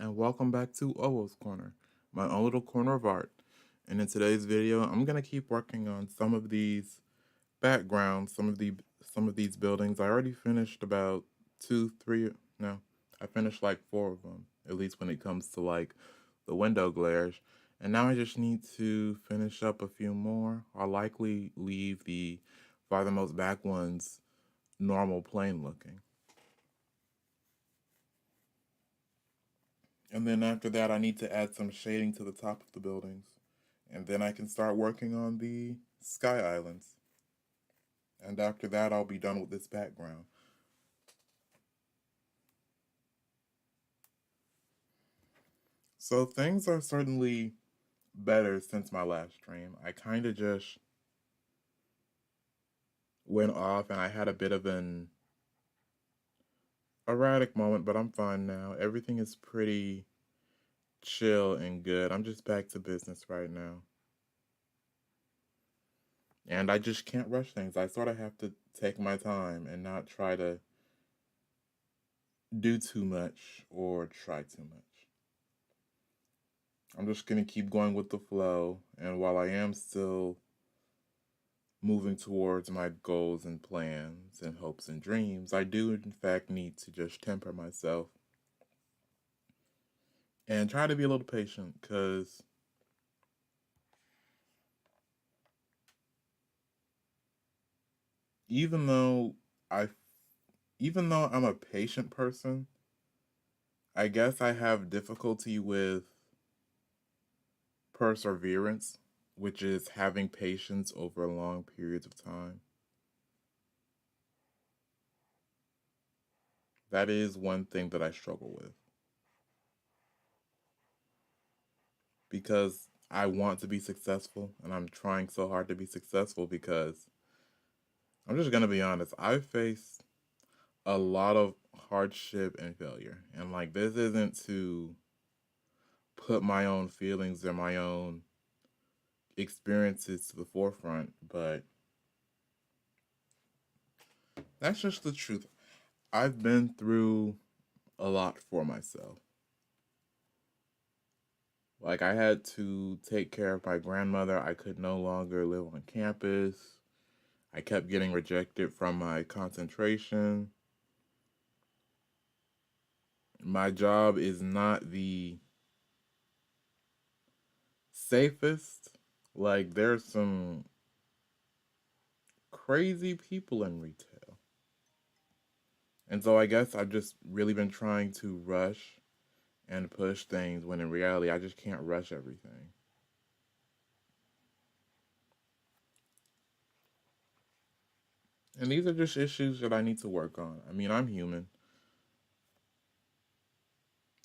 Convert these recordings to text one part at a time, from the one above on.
and welcome back to Owoh's Corner, my own little corner of art. And in today's video, I'm gonna keep working on some of these backgrounds, some of these buildings. I already finished about two, three, no, I finished like four of them, at least when it comes to like the window glares. And now I just need to finish up a few more. I'll likely leave the farthermost back ones normal plain looking. And then after that, I need to add some shading to the top of the buildings. And then I can start working on the sky islands. And after that, I'll be done with this background. So things are certainly better since my last stream. I kind of just went off and I had a bit of an erratic moment, but I'm fine now. Everything is pretty chill and good. I'm just back to business right now. And I just can't rush things. I sort of have to take my time and not try to do too much or try too much. I'm just going to keep going with the flow. And while I am still moving towards my goals and plans and hopes and dreams, I do, in fact, need to just temper myself and try to be a little patient because even though I even though I'm a patient person, I guess I have difficulty with perseverance, which is having patience over long periods of time. That is one thing that I struggle with because I want to be successful and I'm trying so hard to be successful because I'm just going to be honest, I've faced a lot of hardship and failure. And like, this isn't to put my own feelings or my own experiences to the forefront, but that's just the truth. I've been through a lot for myself. Like, I had to take care of my grandmother. I could no longer live on campus. I kept getting rejected from my concentration. My job is not the safest. Like, there's some crazy people in retail. And so I guess I've just really been trying to rush and push things when in reality I just can't rush everything. And these are just issues that I need to work on. I mean, I'm human.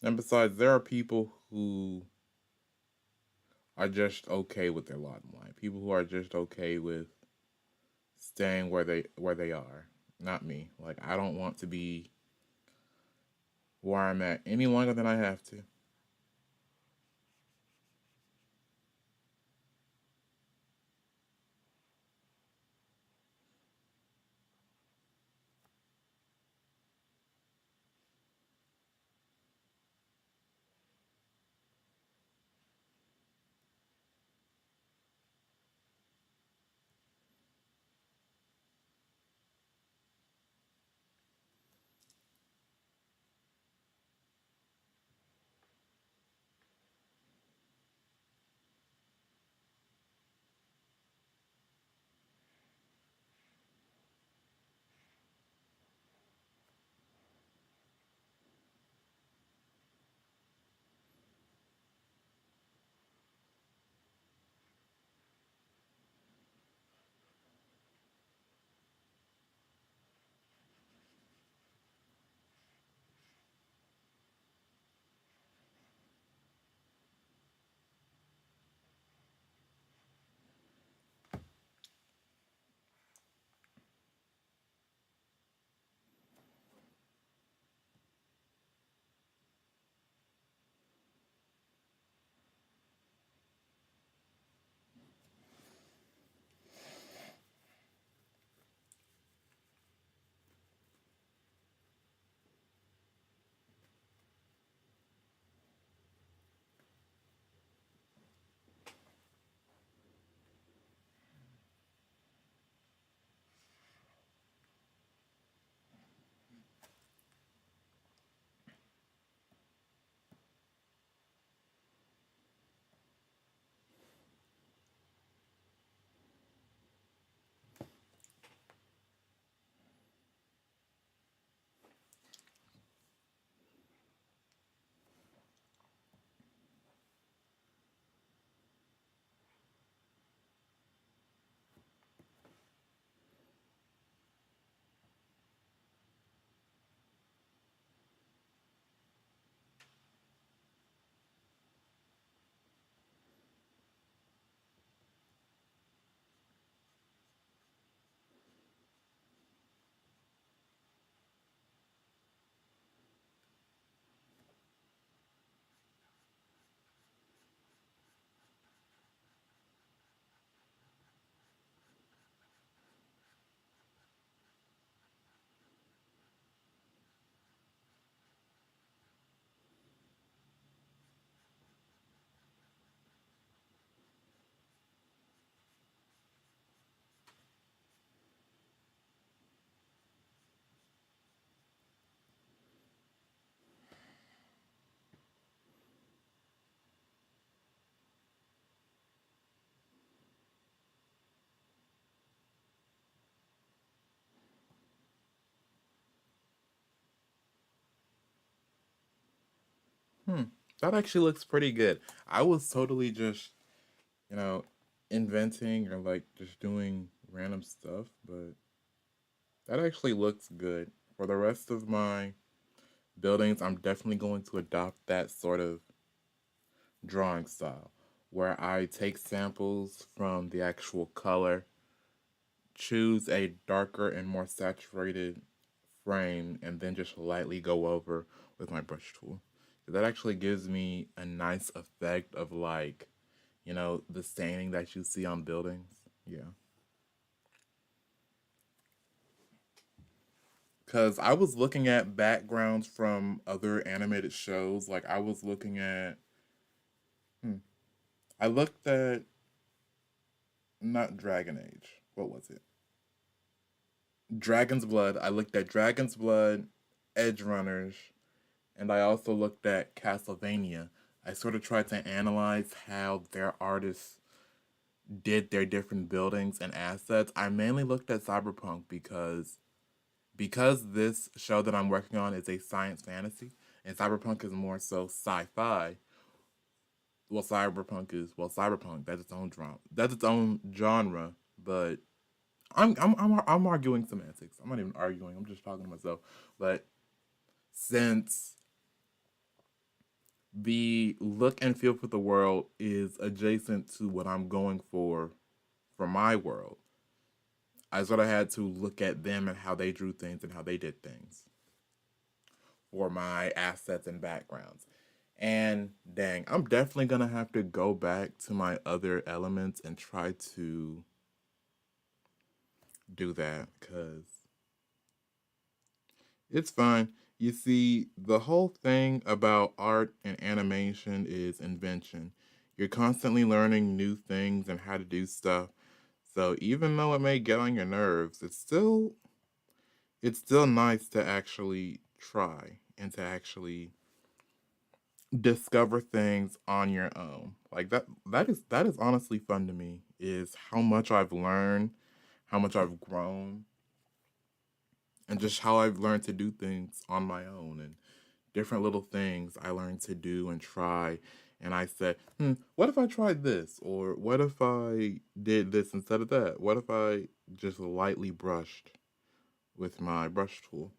And besides, there are people who are just okay with their lot in life. People who are just okay with staying where they are. Not me. Like, I don't want to be where I'm at any longer than I have to. Hmm. That actually looks pretty good. I was totally just, you know, inventing or like just doing random stuff, but that actually looks good. For the rest of my buildings, I'm definitely going to adopt that sort of drawing style where I take samples from the actual color, choose a darker and more saturated frame, and then just lightly go over with my brush tool. That actually gives me a nice effect of like, the staining that you see on buildings. Yeah. Because I was looking at backgrounds from other animated shows. Like I was looking at, hmm, I looked at not Dragon Age. What was it? Dragon's Blood. I looked at Dragon's Blood, Edge Runners, and I also looked at Castlevania. I sort of tried to analyze how their artists did their different buildings and assets. I mainly looked at Cyberpunk because this show that I'm working on is a science fantasy and Cyberpunk is more so sci-fi. Cyberpunk. That's its own drama. That's its own genre. But I'm arguing semantics. I'm not even arguing. I'm just talking to myself. But since the look and feel for the world is adjacent to what I'm going for my world, I sort of had to look at them and how they drew things and how they did things for my assets and backgrounds. And dang, I'm definitely gonna have to go back to my other elements and try to do that because it's fun. You see, the whole thing about art and animation is invention. You're constantly learning new things and how to do stuff. So even though it may get on your nerves, it's still nice to actually try and to actually discover things on your own. Like that is honestly fun to me is how much I've learned, how much I've grown, and just how I've learned to do things on my own and different little things I learned to do and try. And I said, what if I tried this? Or what if I did this instead of that? What if I just lightly brushed with my brush tool?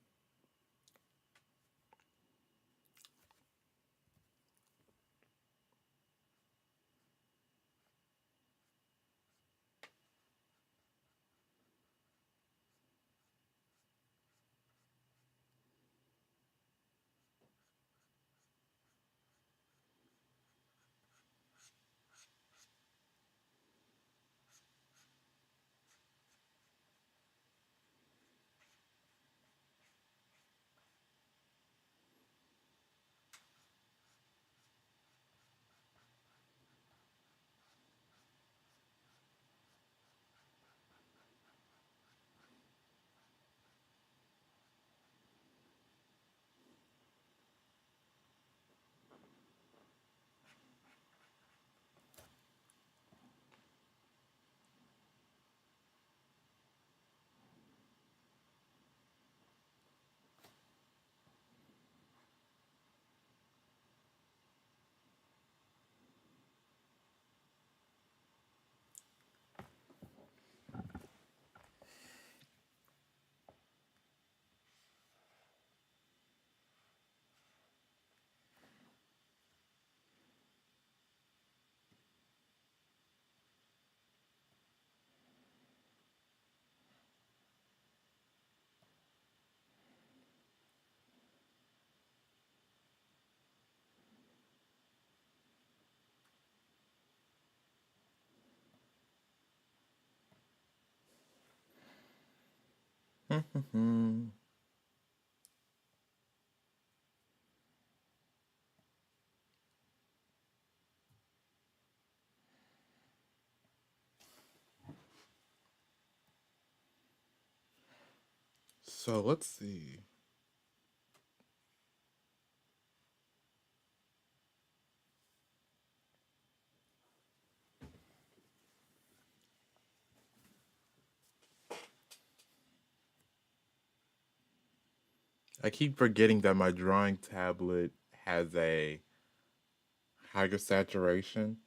So let's see. I keep forgetting that my drawing tablet has a higher saturation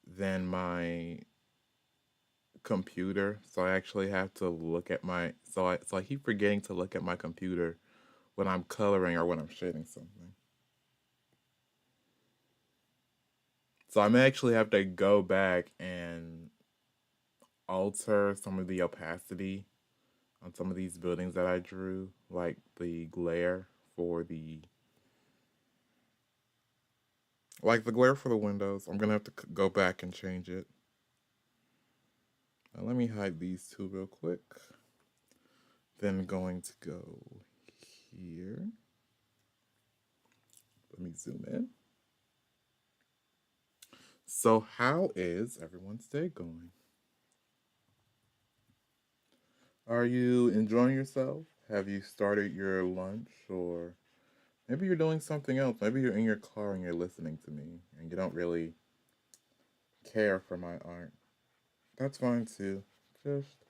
than my computer, so I actually have to look at my so I keep forgetting to look at my computer when I'm coloring or when I'm shading something. So I may actually have to go back and alter some of the opacity on some of these buildings that I drew, like the glare for the windows. I'm gonna have to go back and change it. Now let me hide these two real quick. Then going to go here. Let me zoom in. So how is everyone's day going? Are you enjoying yourself? Have you started your lunch, or maybe you're doing something else? Maybe you're in your car and you're listening to me and you don't really care for my art. That's fine too. Just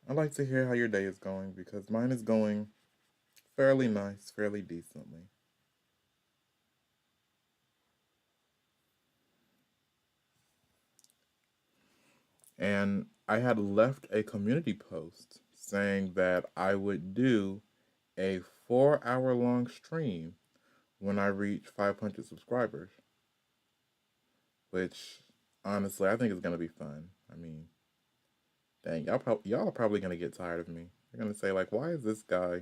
I'd like to hear how your day is going because mine is going fairly nice, fairly decently. And I had left a community post saying that I would do a 4 hour long stream when I reach 500 subscribers, which honestly I think is gonna be fun. I mean, dang, y'all are probably gonna get tired of me. You're gonna say like, why is this guy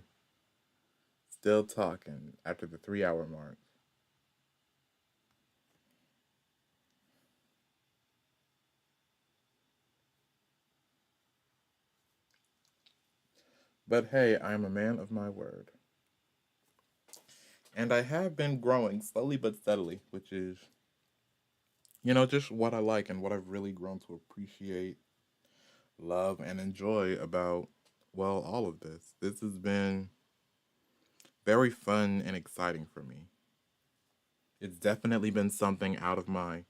still talking after the 3 hour mark? But hey, I am a man of my word. And I have been growing slowly but steadily, which is, just what I like and what I've really grown to appreciate, love, and enjoy about, well, all of this. This has been very fun and exciting for me. It's definitely been something out of my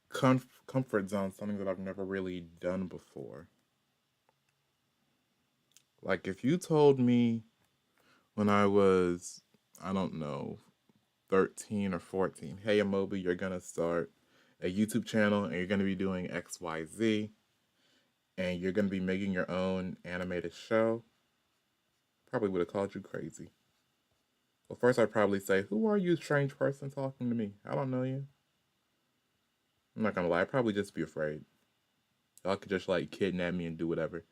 comfort zone, something that I've never really done before. Like, if you told me when I was, I don't know, 13 or 14, hey, Amobi, you're going to start a YouTube channel and you're going to be doing XYZ and you're going to be making your own animated show, probably would have called you crazy. Well, first I'd probably say, who are you, strange person talking to me? I don't know you. I'm not going to lie, I'd probably just be afraid. Y'all could just like kidnap me and do whatever.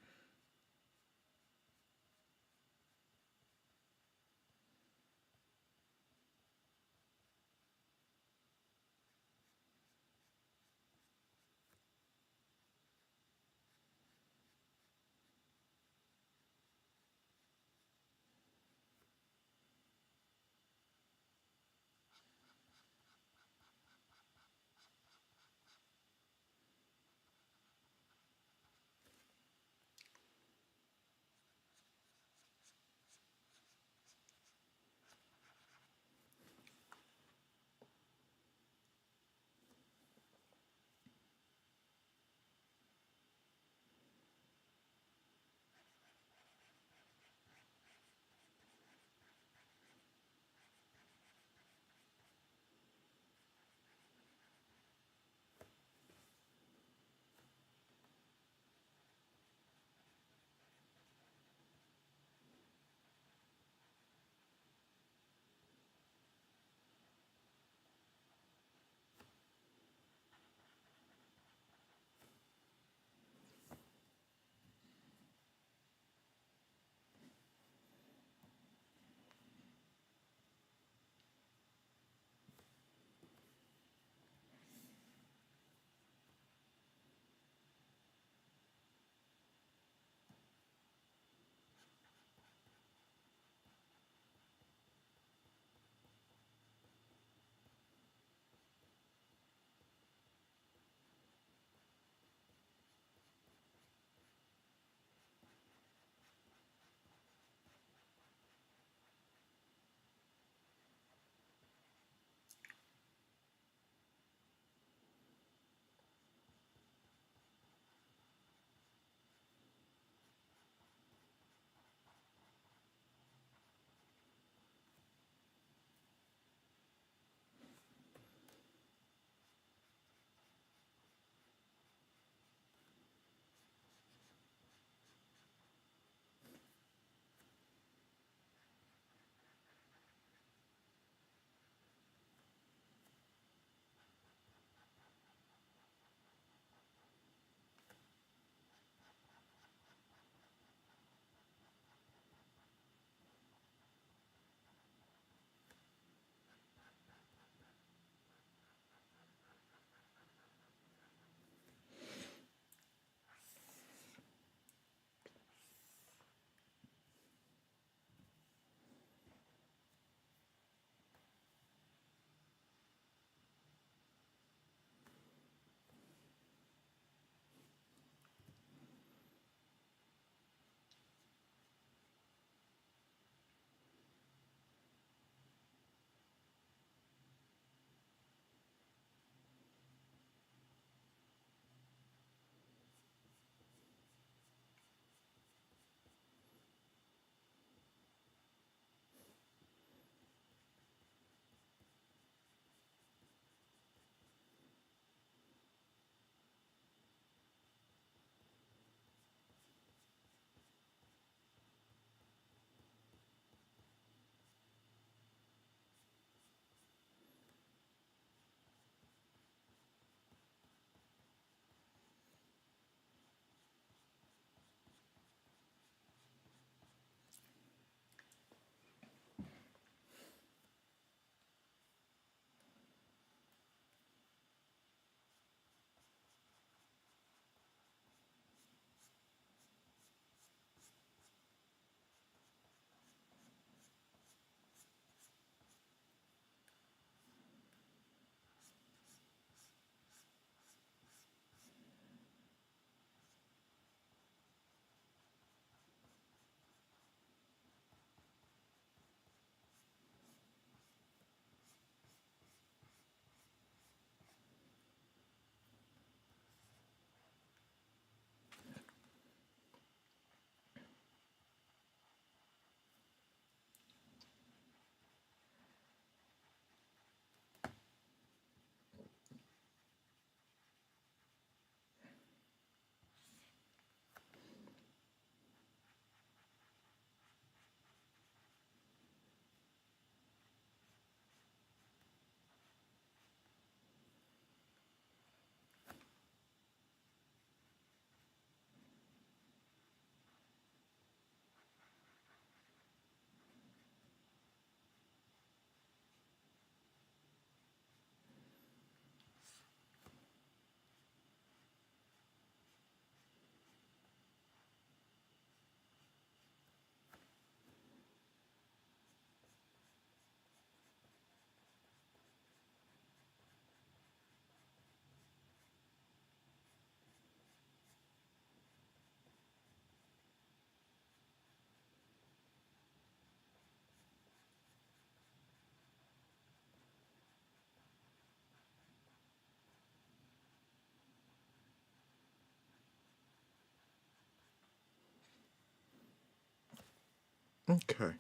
Okay,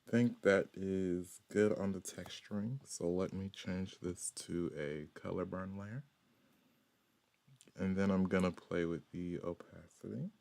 think that is good on the texturing. So let me change this to a color burn layer. And then I'm gonna play with the opacity.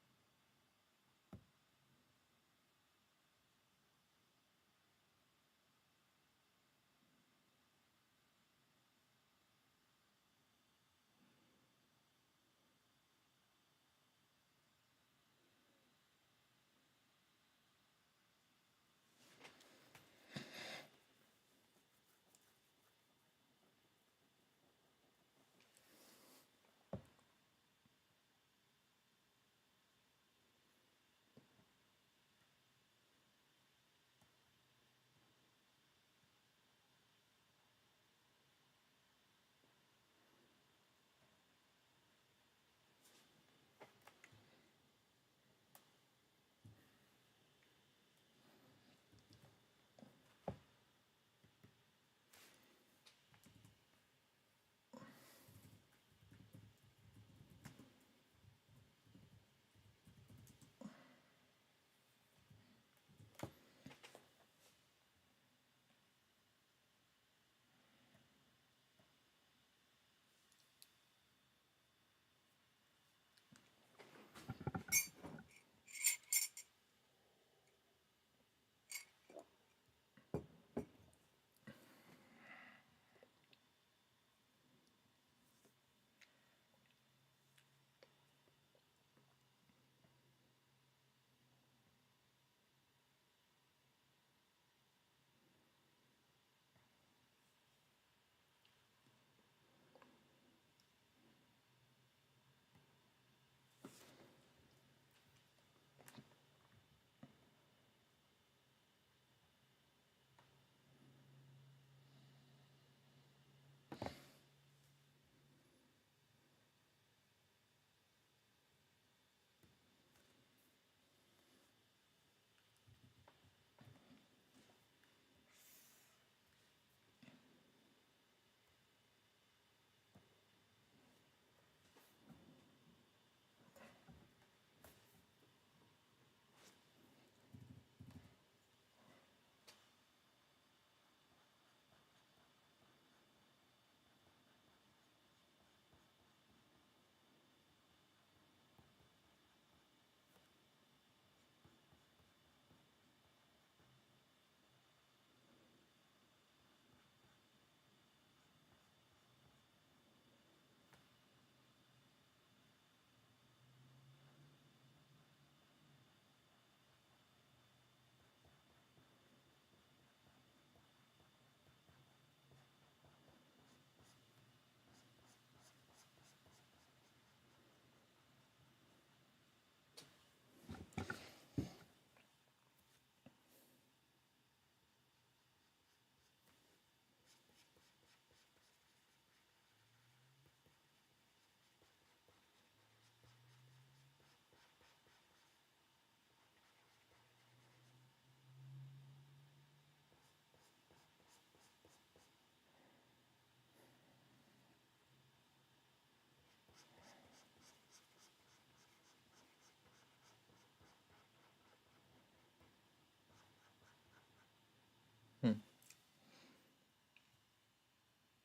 Hmm.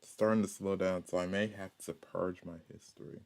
Starting to slow down, so I may have to purge my history.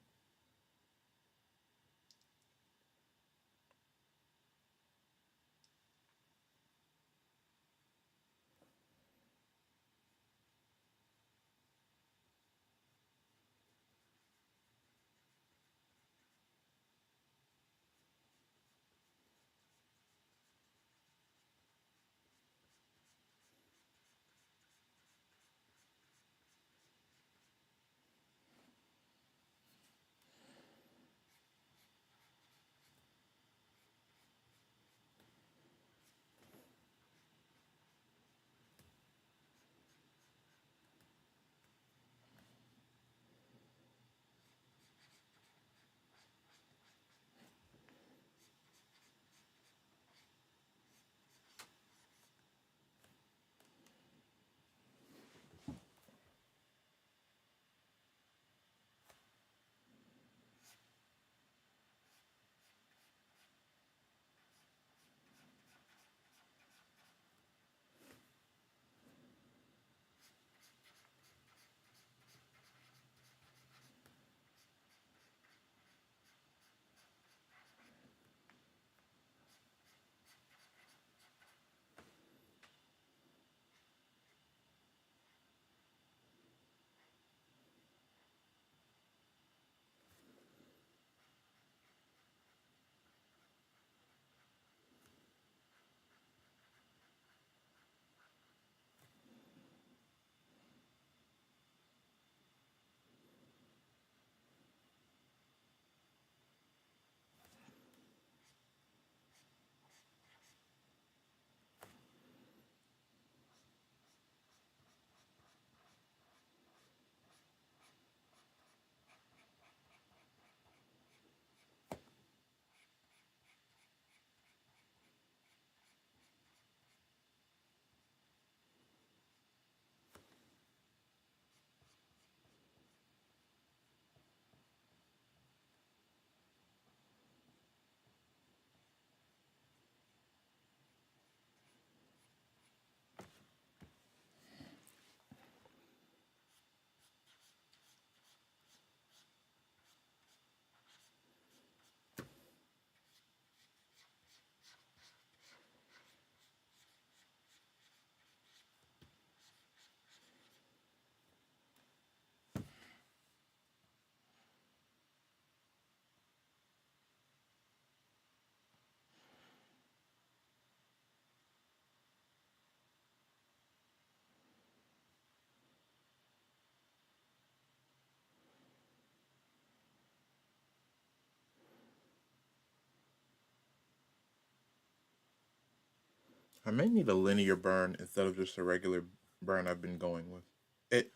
I may need a linear burn instead of just a regular burn I've been going with. It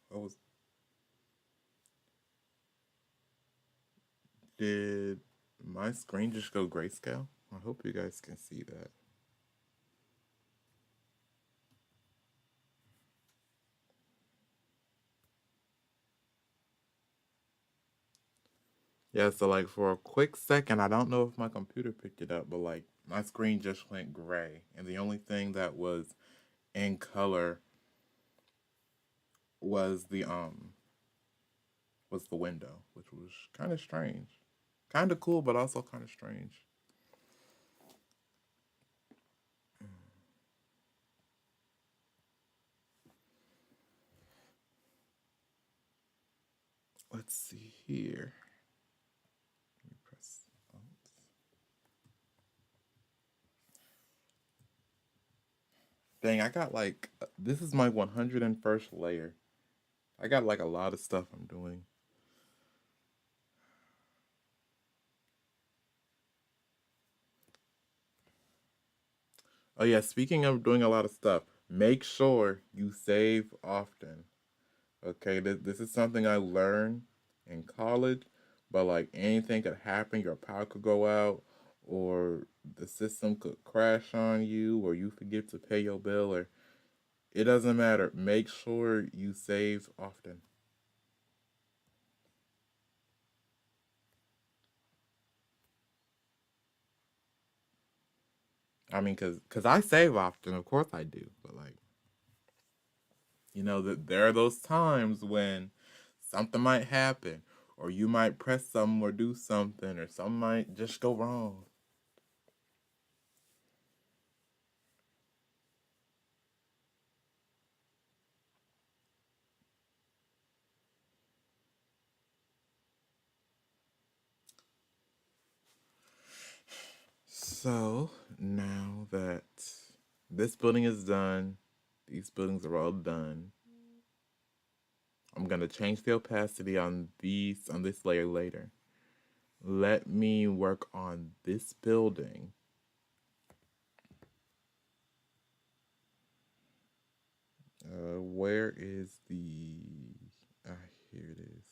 what was did my screen just go grayscale? I hope you guys can see that. Yeah, so like for a quick second, I don't know if my computer picked it up, but like my screen just went gray, and the only thing that was in color was the window, which was kind of strange. Kind of cool, but also kind of strange. Let's see here. Let me press. Dang, I got like this is my 101st layer. I got like a lot of stuff I'm doing. Oh yeah, speaking of doing a lot of stuff, make sure you save often. Okay, this is something I learned in college, but like anything could happen. Your power could go out, or the system could crash on you, or you forget to pay your bill, or it doesn't matter. Make sure you save often. I mean, cause I save often, of course I do, but like that there are those times when something might happen, or you might press something or do something, or something might just go wrong. So now that this building is done, these buildings are all done. I'm gonna change the opacity on this layer later. Let me work on this building. Where is the? Ah, here it is.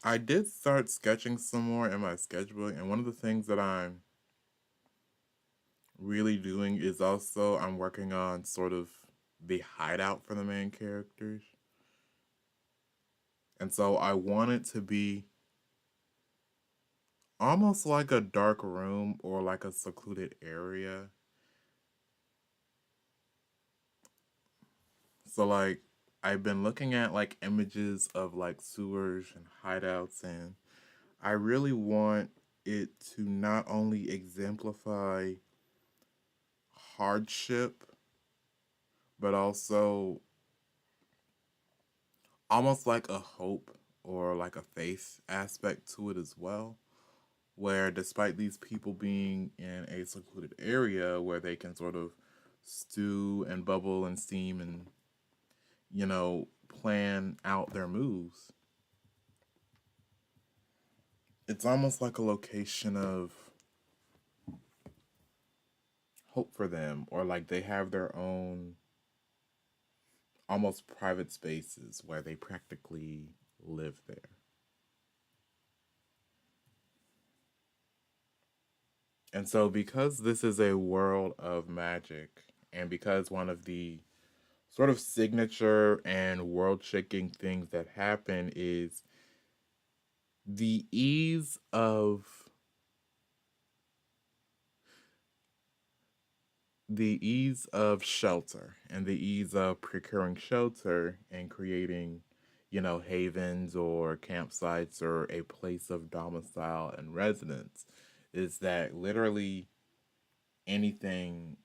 I did start sketching some more in my sketchbook, and one of the things that I'm really doing is also I'm working on sort of the hideout for the main characters. And so I want it to be almost like a dark room or like a secluded area. So like I've been looking at like images of like sewers and hideouts, and I really want it to not only exemplify hardship but also almost like a hope or like a faith aspect to it as well, where despite these people being in a secluded area where they can sort of stew and bubble and steam and plan out their moves, it's almost like a location of hope for them, or like they have their own almost private spaces where they practically live there. And so, because this is a world of magic, and because one of the sort of signature and world shaking things that happen is the ease of shelter and the ease of procuring shelter and creating, havens or campsites or a place of domicile and residence is that literally anything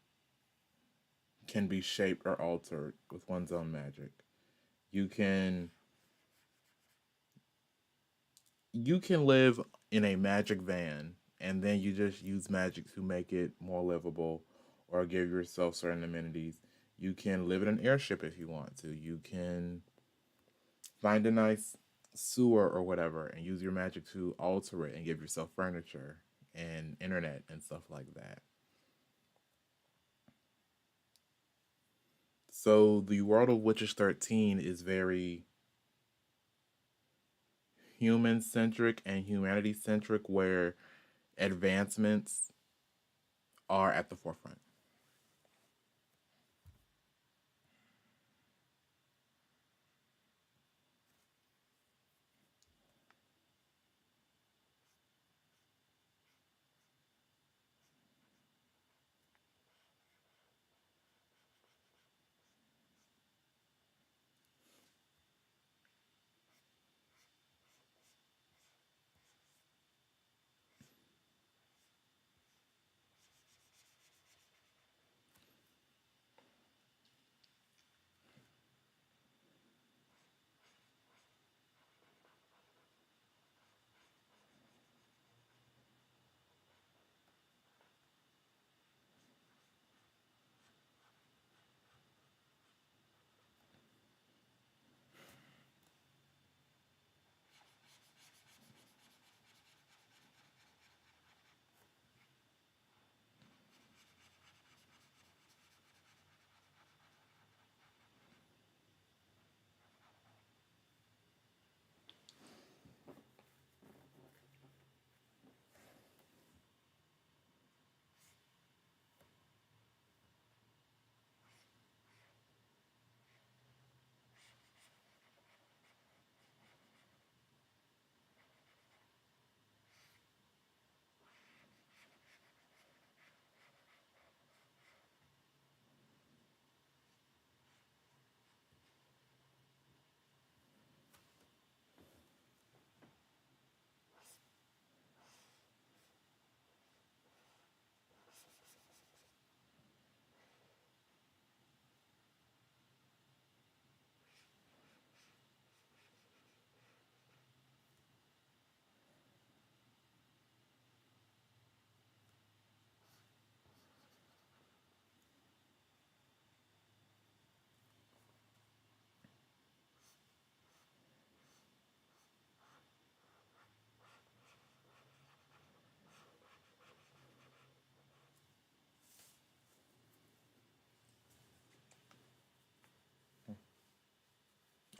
can be shaped or altered with one's own magic. You can you can live in a magic van and then you just use magic to make it more livable or give yourself certain amenities. You can live in an airship if you want to. You can find a nice sewer or whatever and use your magic to alter it and give yourself furniture and internet and stuff like that. So the world of Witches 13 is very human centric and humanity centric, where advancements are at the forefront.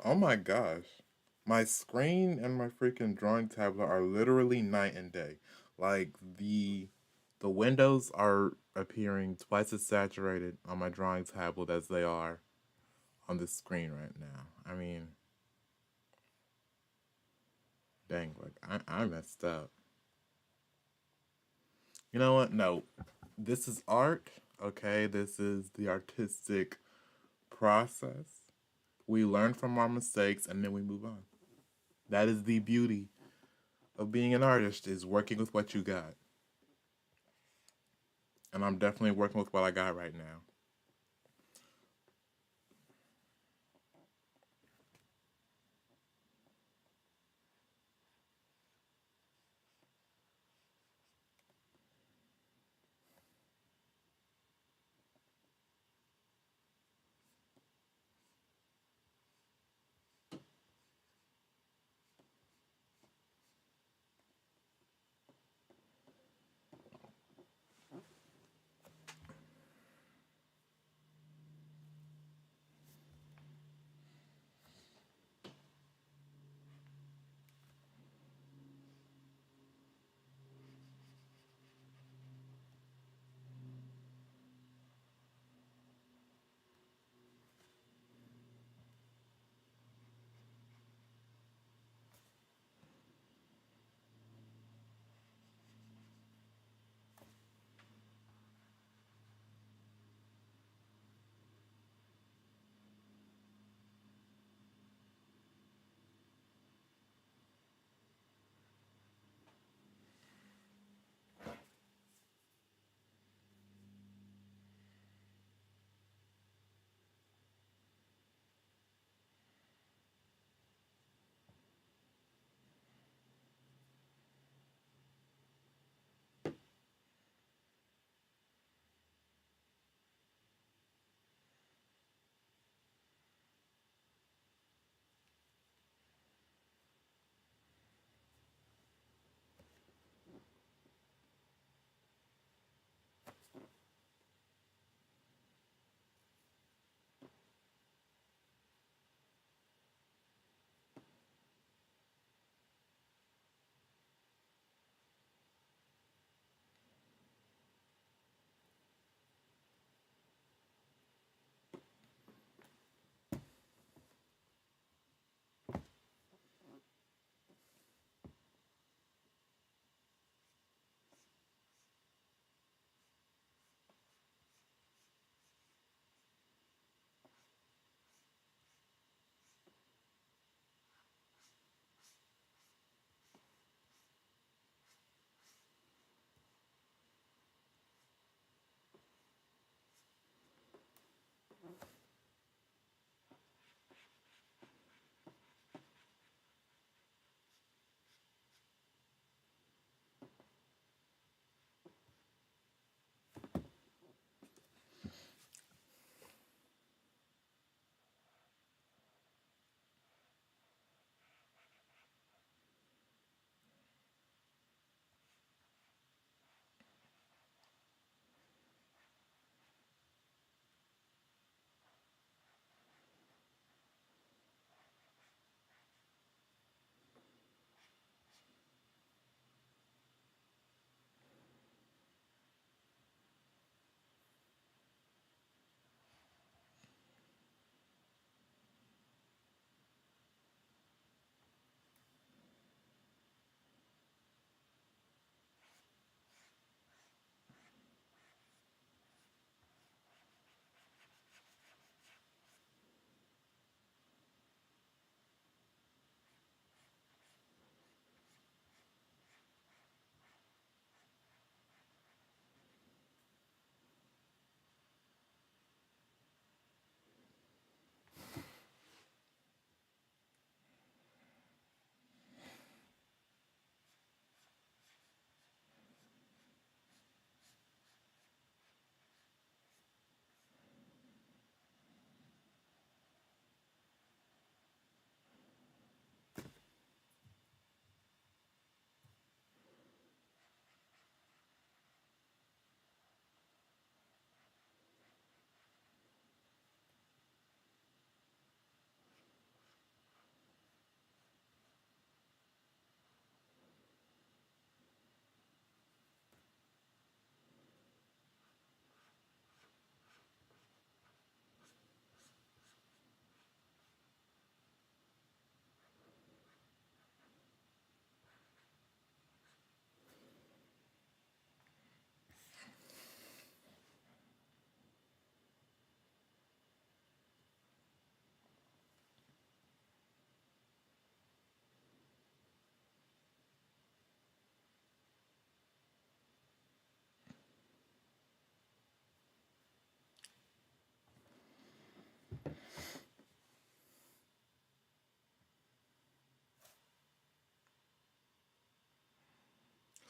Oh my gosh. My screen and my freaking drawing tablet are literally night and day. Like the windows are appearing twice as saturated on my drawing tablet as they are on the screen right now. I mean, dang, like I messed up. You know what? No. This is art, okay? This is the artistic process. We learn from our mistakes and then we move on. That is the beauty of being an artist, is working with what you got. And I'm definitely working with what I got right now.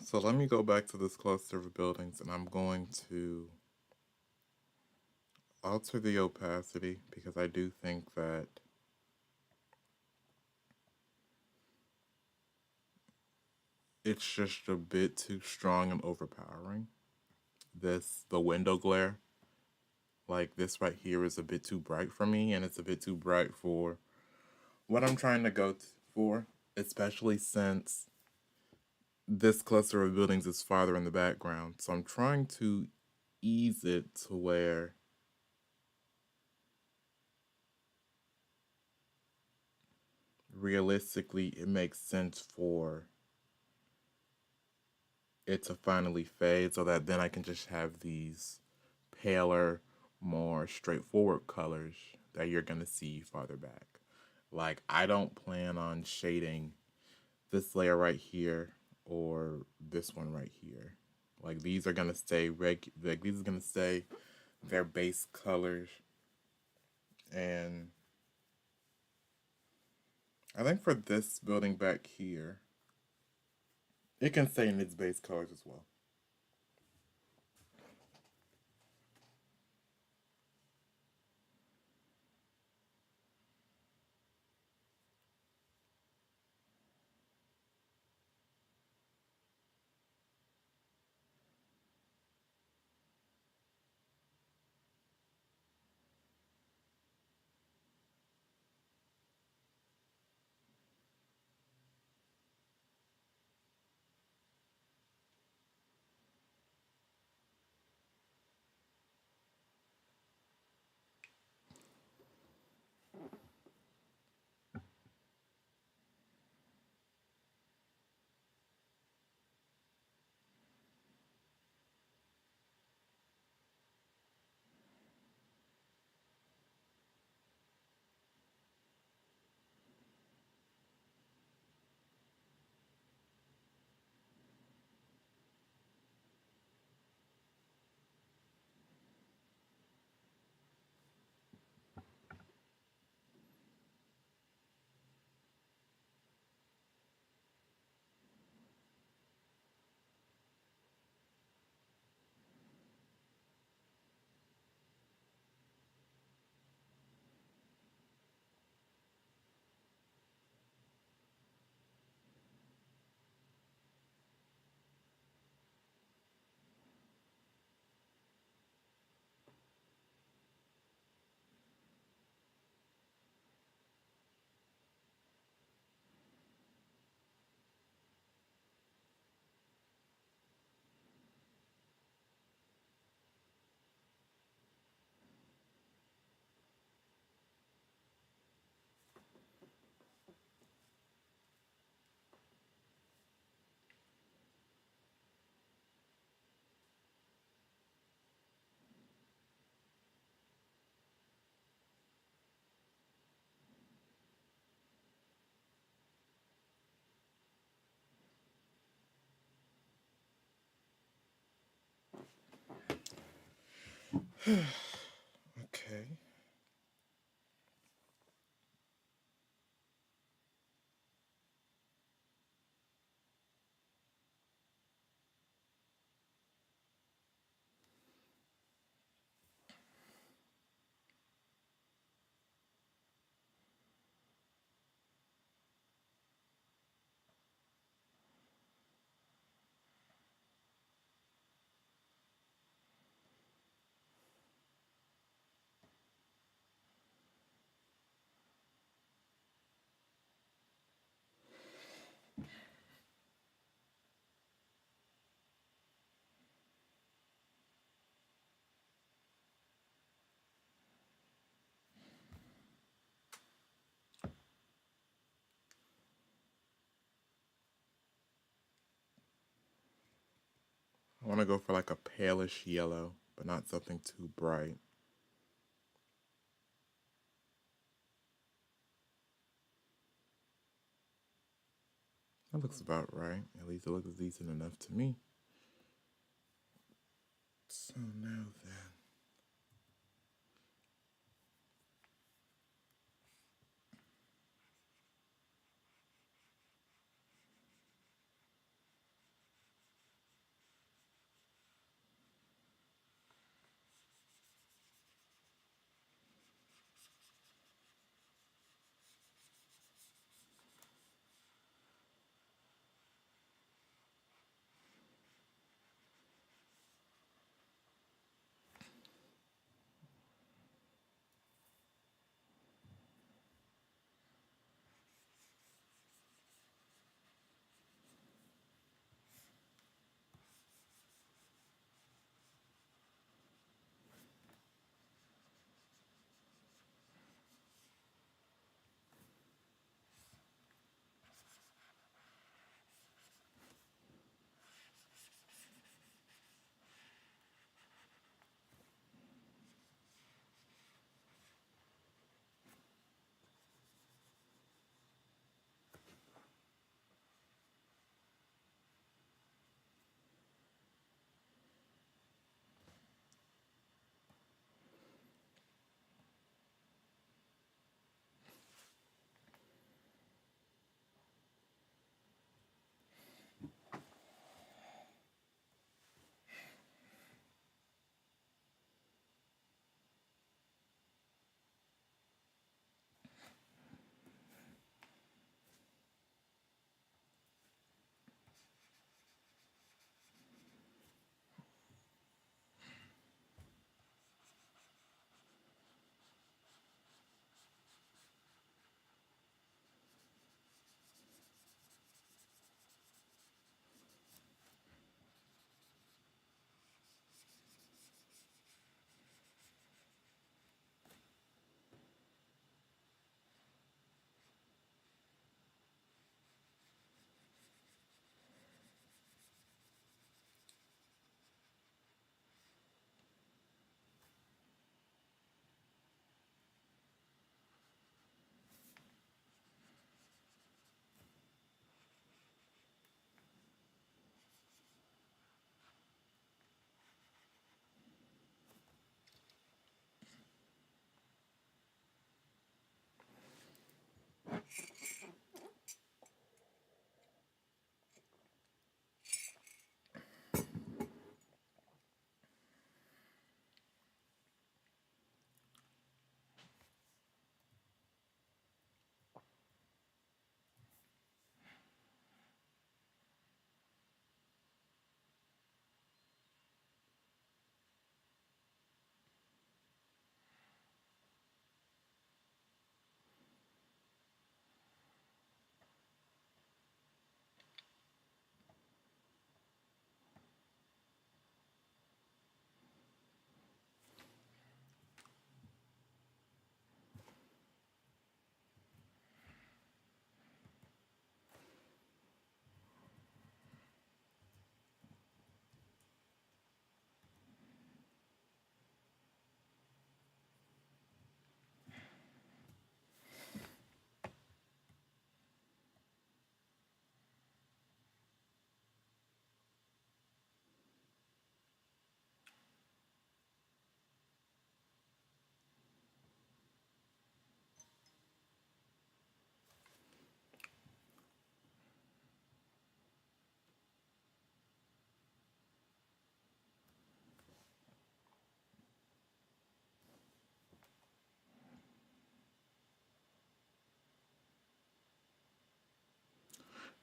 So let me go back to this cluster of buildings, and I'm going to alter the opacity because I do think that it's just a bit too strong and overpowering. The window glare, like this right here, is a bit too bright for me, and it's a bit too bright for what I'm trying to for, especially since this cluster of buildings is farther in the background. So I'm trying to ease it to where realistically it makes sense for it to finally fade so that then I can just have these paler, more straightforward colors that you're going to see farther back. Like, I don't plan on shading this layer right here or this one right here. Like, these are going to stay like these are going to stay their base colors. And I think for this building back here, it can stay in its base colors as well. Okay. I want to go for like a palish yellow, but not something too bright. That looks about right. At least it looks decent enough to me. So now then.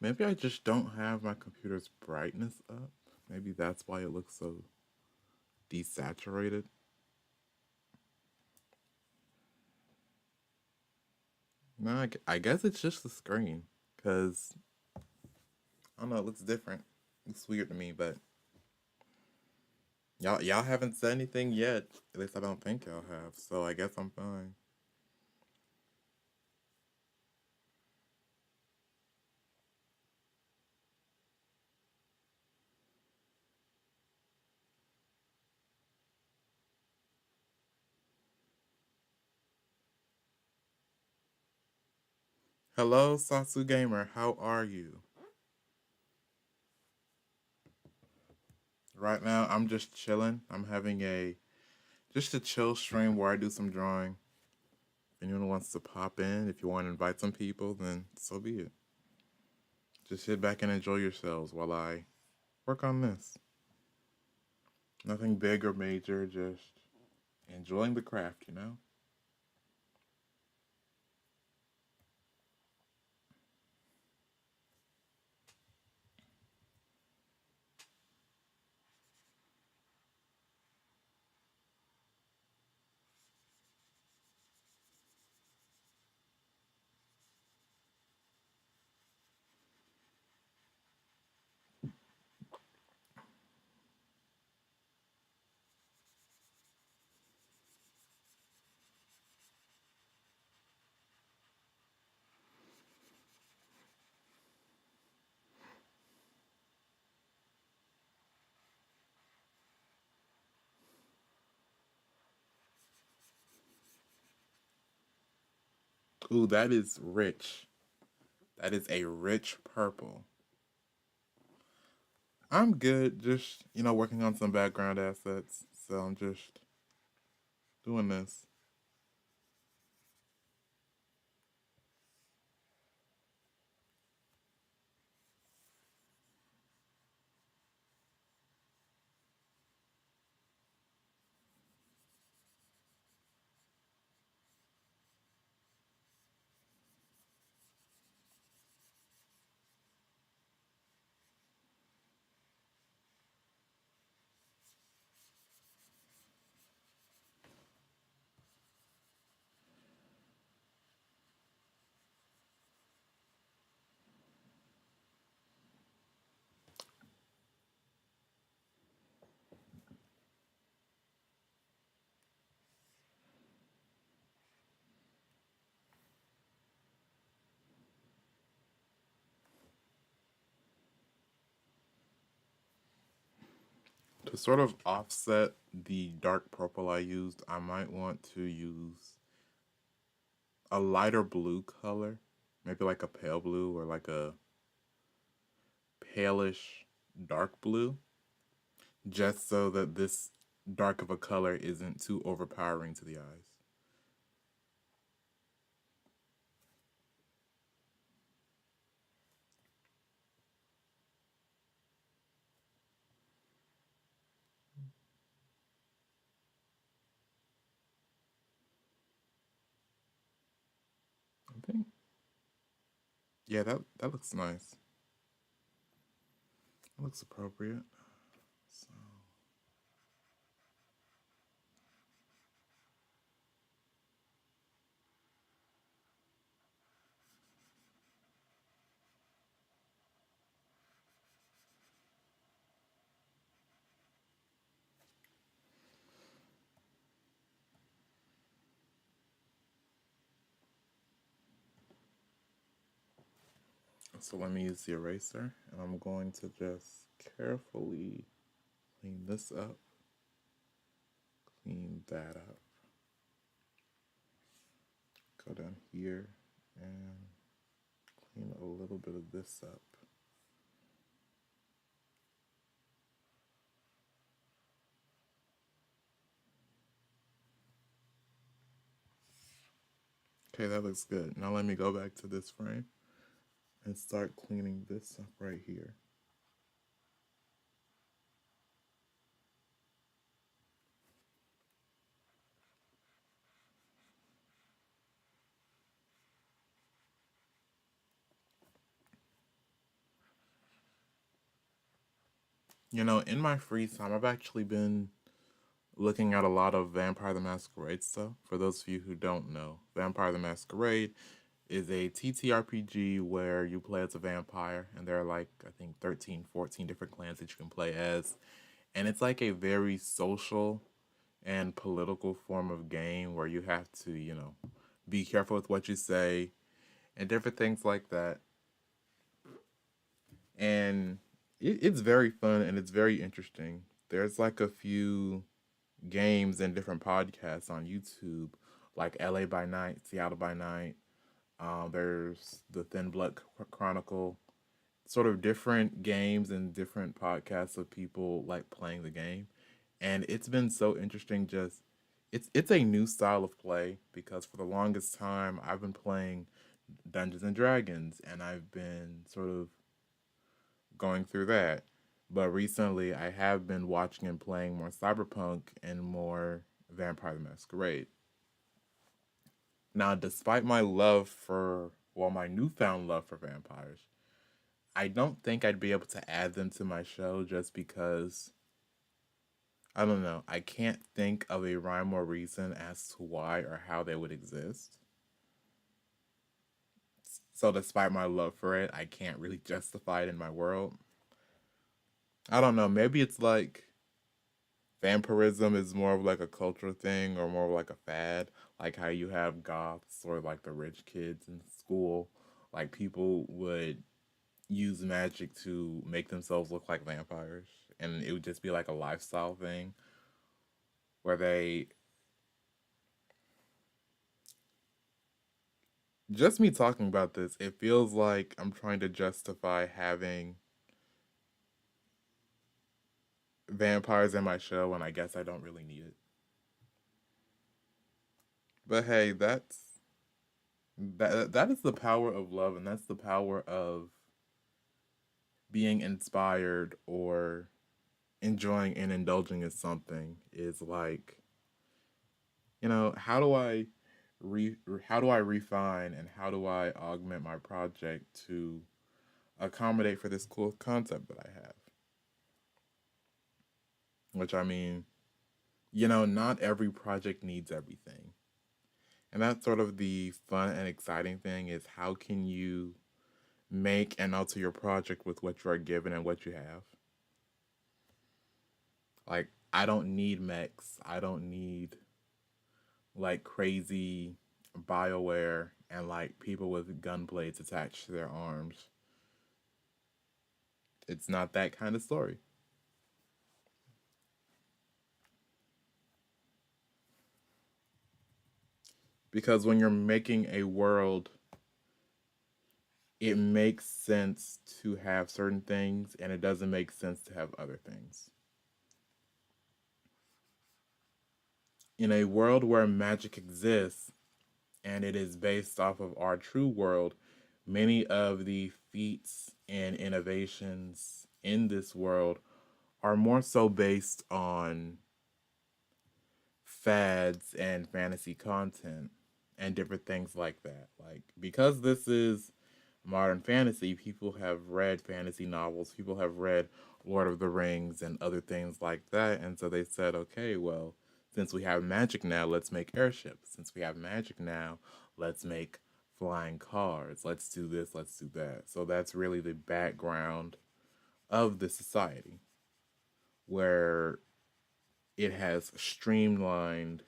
Maybe I just don't have my computer's brightness up. Maybe that's why it looks so desaturated. No, I guess it's just the screen. Because, I don't know, it looks different. It's weird to me, but y'all haven't said anything yet. At least I don't think y'all have. So I guess I'm fine. Hello, Sasu Gamer. How are you? Right now, I'm just chilling. I'm having just a chill stream where I do some drawing. If anyone wants to pop in, if you want to invite some people, then so be it. Just sit back and enjoy yourselves while I work on this. Nothing big or major, just enjoying the craft, you know? Ooh, that is rich. That is a rich purple. I'm good, just, working on some background assets. So I'm just doing this. To sort of offset the dark purple I used, I might want to use a lighter blue color. Maybe like a pale blue or like a palish dark blue. Just so that this dark of a color isn't too overpowering to the eyes. I think, yeah, that looks nice. That looks appropriate. So, so let me use the eraser, and I'm going to just carefully clean this up, clean that up, go down here, and clean a little bit of this up. Okay, that looks good. Now let me go back to this frame and start cleaning this up right here. In my free time, I've actually been looking at a lot of Vampire the Masquerade stuff. For those of you who don't know, Vampire the Masquerade is a TTRPG where you play as a vampire, and there are like, I think, 13, 14 different clans that you can play as. And it's like a very social and political form of game where you have to, be careful with what you say and different things like that. And it's very fun and it's very interesting. There's like a few games and different podcasts on YouTube, like LA by Night, Seattle by Night. There's the Thin Blood Chronicle, sort of different games and different podcasts of people like playing the game. And it's been so interesting. Just it's a new style of play because for the longest time I've been playing Dungeons and Dragons and I've been sort of going through that. But recently I have been watching and playing more Cyberpunk and more Vampire the Masquerade. Now, despite my love for, well, my newfound love for vampires, I don't think I'd be able to add them to my show just because, I don't know, I can't think of a rhyme or reason as to why or how they would exist. So, despite my love for it, I can't really justify it in my world. I don't know, maybe it's like vampirism is more of like a cultural thing or more of like a fad, like how you have goths or like the rich kids in school. Like people would use magic to make themselves look like vampires, and it would just be like a lifestyle thing where they just me talking about this, it feels like I'm trying to justify having vampires in my show, and I guess I don't really need it. But hey, that is the power of love, and that's the power of being inspired or enjoying and indulging in something is like, how do I how do I refine and how do I augment my project to accommodate for this cool concept that I have? Which I mean, not every project needs everything. And that's sort of the fun and exciting thing is how can you make and alter your project with what you are given and what you have? Like, I don't need mechs. I don't need like crazy BioWare and like people with gunblades attached to their arms. It's not that kind of story. Because when you're making a world, it makes sense to have certain things and it doesn't make sense to have other things. In a world where magic exists and it is based off of our true world, many of the feats and innovations in this world are more so based on fads and fantasy content and different things like that. Like, because this is modern fantasy, people have read fantasy novels, people have read Lord of the Rings and other things like that. And so they said, okay, well, since we have magic now, let's make airships. Since we have magic now, let's make flying cars. Let's do this, let's do that. So that's really the background of the society where it has streamlined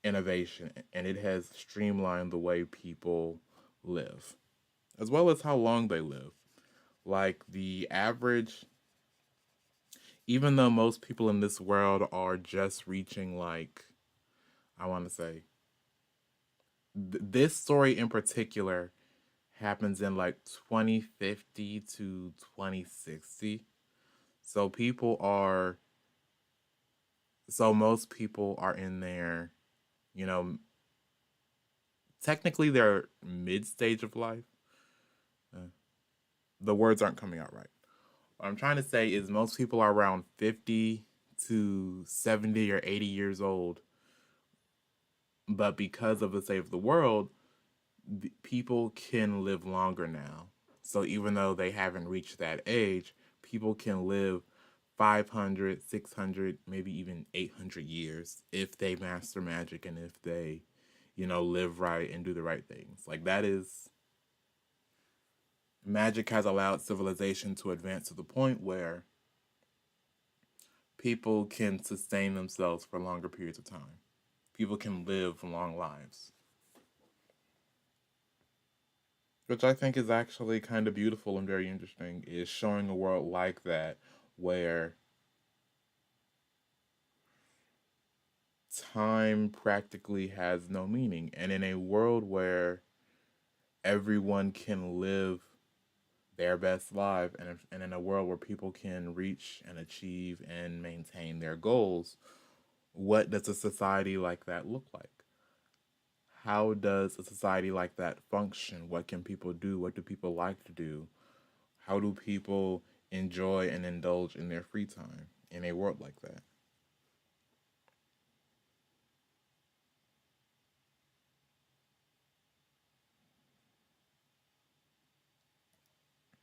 innovation and it has streamlined the way people live, as well as how long they live. Like the average, even though most people in this world are just reaching, like, I want to say, this story in particular happens in like 2050 to 2060. So most people are in there, you know, technically they're mid stage of life. Uh, the words aren't coming out right. What I'm trying to say is most people are around 50 to 70 or 80 years old. But because of the state of the world, people can live longer now. So even though they haven't reached that age, people can live 500, 600, maybe even 800 years if they master magic and if they, live right and do the right things. Like, that is, magic has allowed civilization to advance to the point where people can sustain themselves for longer periods of time. People can live long lives, which I think is actually kind of beautiful and very interesting, is showing a world like that where time practically has no meaning. And in a world where everyone can live their best life, and in a world where people can reach and achieve and maintain their goals, what does a society like that look like? How does a society like that function? What can people do? What do people like to do? How do people enjoy and indulge in their free time in a world like that?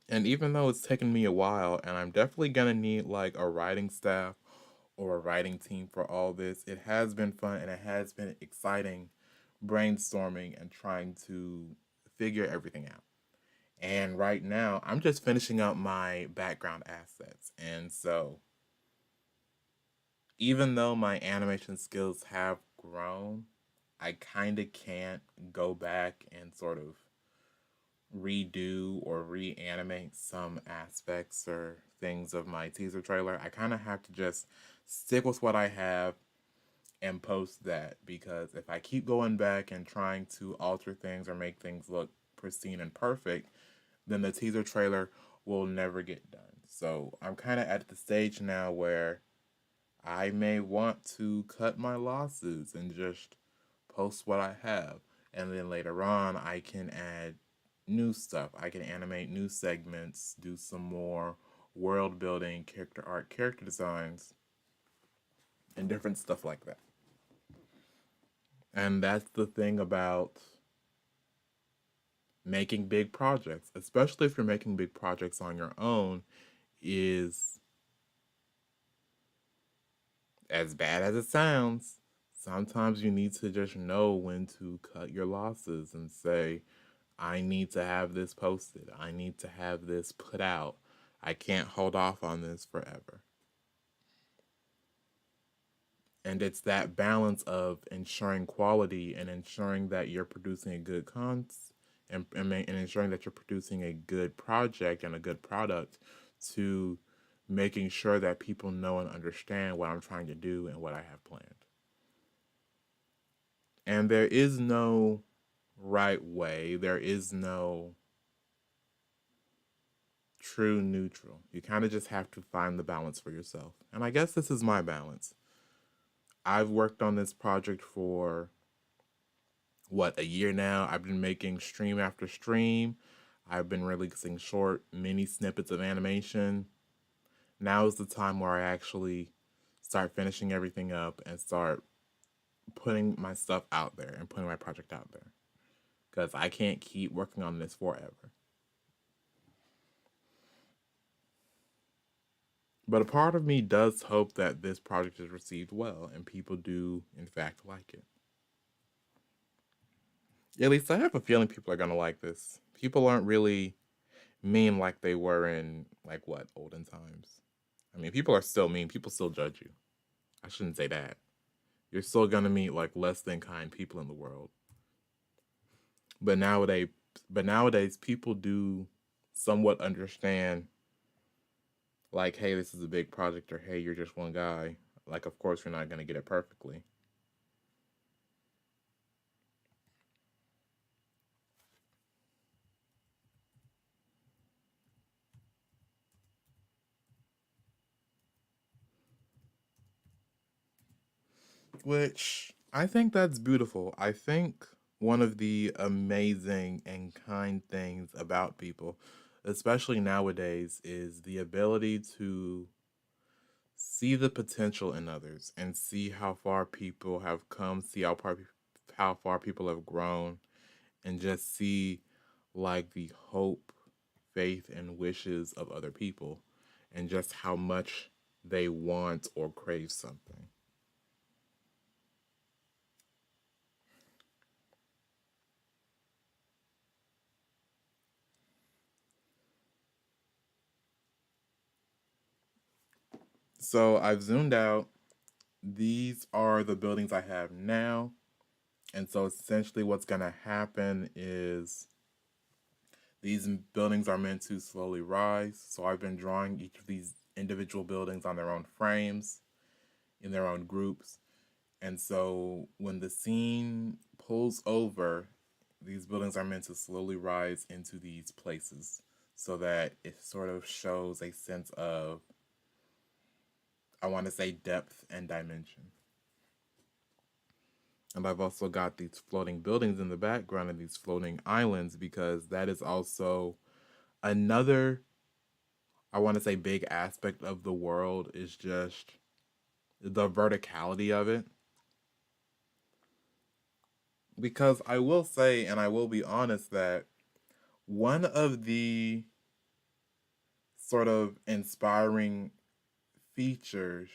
And even though it's taken me a while, and I'm definitely gonna need like a writing staff or a writing team for all this, it has been fun and it has been exciting brainstorming and trying to figure everything out. And right now, I'm just finishing up my background assets. And so, even though my animation skills have grown, I kind of can't go back and sort of redo or reanimate some aspects or things of my teaser trailer. I kind of have to just stick with what I have and post that, because if I keep going back and trying to alter things or make things look pristine and perfect, then the teaser trailer will never get done. So I'm kind of at the stage now where I may want to cut my losses and just post what I have. And then later on, I can add new stuff. I can animate new segments, do some more world building, character art, character designs, and different stuff like that. And that's the thing about making big projects, especially if you're making big projects on your own, is, as bad as it sounds, sometimes you need to just know when to cut your losses and say, I need to have this posted. I need to have this put out. I can't hold off on this forever. And it's that balance of ensuring quality and ensuring that you're producing a good and ensuring that you're producing a good project and a good product, to making sure that people know and understand what I'm trying to do and what I have planned. And there is no right way, there is no true neutral. You kind of just have to find the balance for yourself. And I guess this is my balance. I've worked on this project for what, a year now. I've been making stream after stream. I've been releasing short mini snippets of animation. Now is the time where I actually start finishing everything up and start putting my stuff out there and putting my project out there, because I can't keep working on this forever. But a part of me does hope that this project is received well and people do, in fact, like it. At least I have a feeling people are going to like this. People aren't really mean like they were in, like, what, olden times. I mean, people are still mean. People still judge you. I shouldn't say that. You're still going to meet, like, less than kind people in the world. But nowadays, people do somewhat understand, like, hey, this is a big project, or hey, you're just one guy. Like, of course, you're not going to get it perfectly. Which I think that's beautiful. I think one of the amazing and kind things about people, especially nowadays, is the ability to see the potential in others and see how far people have come, see how far people have grown, and just see, like, the hope, faith, and wishes of other people. and just how much they want or crave something. So I've zoomed out. These are the buildings I have now. And so essentially, what's going to happen is these buildings are meant to slowly rise. So I've been drawing each of these individual buildings on their own frames, in their own groups. And so when the scene pulls over, these buildings are meant to slowly rise into these places so that it sort of shows a sense of, I want to say, depth and dimension. And I've also got these floating buildings in the background and these floating islands because that is also another, I want to say, big aspect of the world is just the verticality of it. Because I will say, and I will be honest, that one of the sort of inspiring features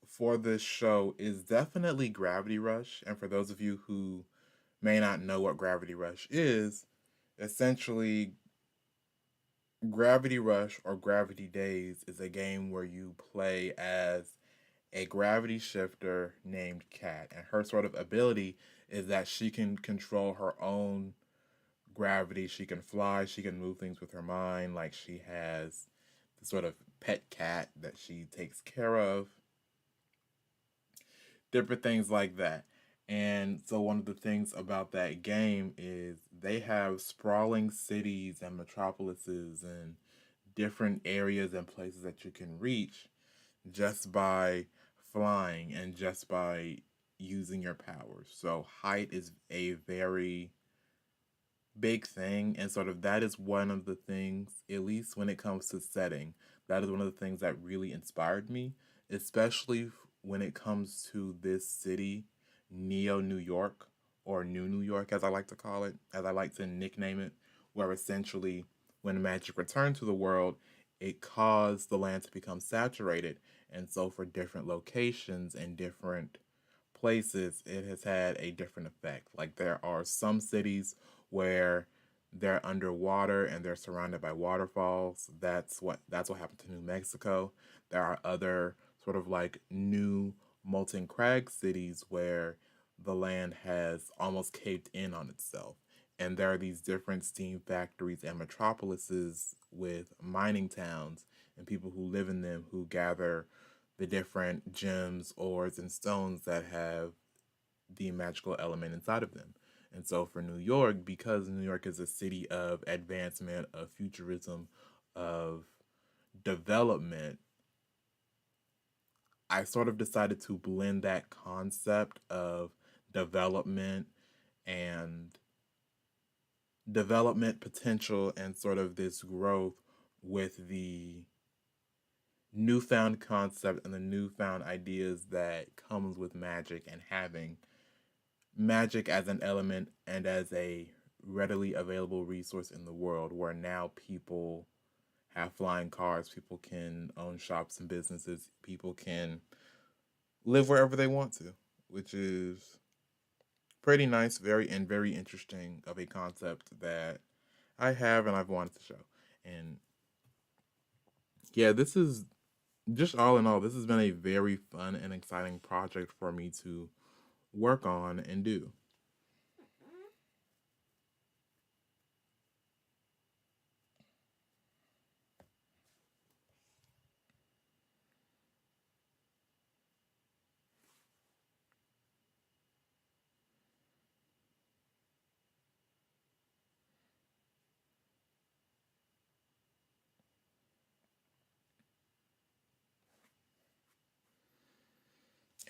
for this show is definitely Gravity Rush. And for those of you who may not know what Gravity Rush is, essentially, Gravity Rush or Gravity Days is a game where you play as a gravity shifter named Kat. And her sort of ability is that she can control her own gravity. She can fly, she can move things with her mind. Like she has the sort of pet cat that she takes care of, different things like that. And so, one of the things about that game is they have sprawling cities and metropolises and different areas and places that you can reach just by flying and just by using your powers. So, height is a very big thing, and sort of that is one of the things, at least when it comes to setting, that is one of the things that really inspired me, especially when it comes to this city, Neo New York, or New York as I like to call it, as I like to nickname it, where essentially when magic returned to the world, it caused the land to become saturated, and so for different locations and different places, it has had a different effect. Like there are some cities where they're underwater and they're surrounded by waterfalls. That's what happened to New Mexico. There are other sort of like new molten crag cities where the land has almost caved in on itself. And there are these different steam factories and metropolises with mining towns and people who live in them who gather the different gems, ores, and stones that have the magical element inside of them. And so for New York, because New York is a city of advancement, of futurism, of development, I sort of decided to blend that concept of development and development potential and sort of this growth with the newfound concept and the newfound ideas that comes with magic and having magic as an element and as a readily available resource in the world where now people have flying cars, people can own shops and businesses, people can live wherever they want to, which is pretty nice, very interesting of a concept that I have and I've wanted to show. And yeah, this is just all in all, this has been a very fun and exciting project for me to work on and do.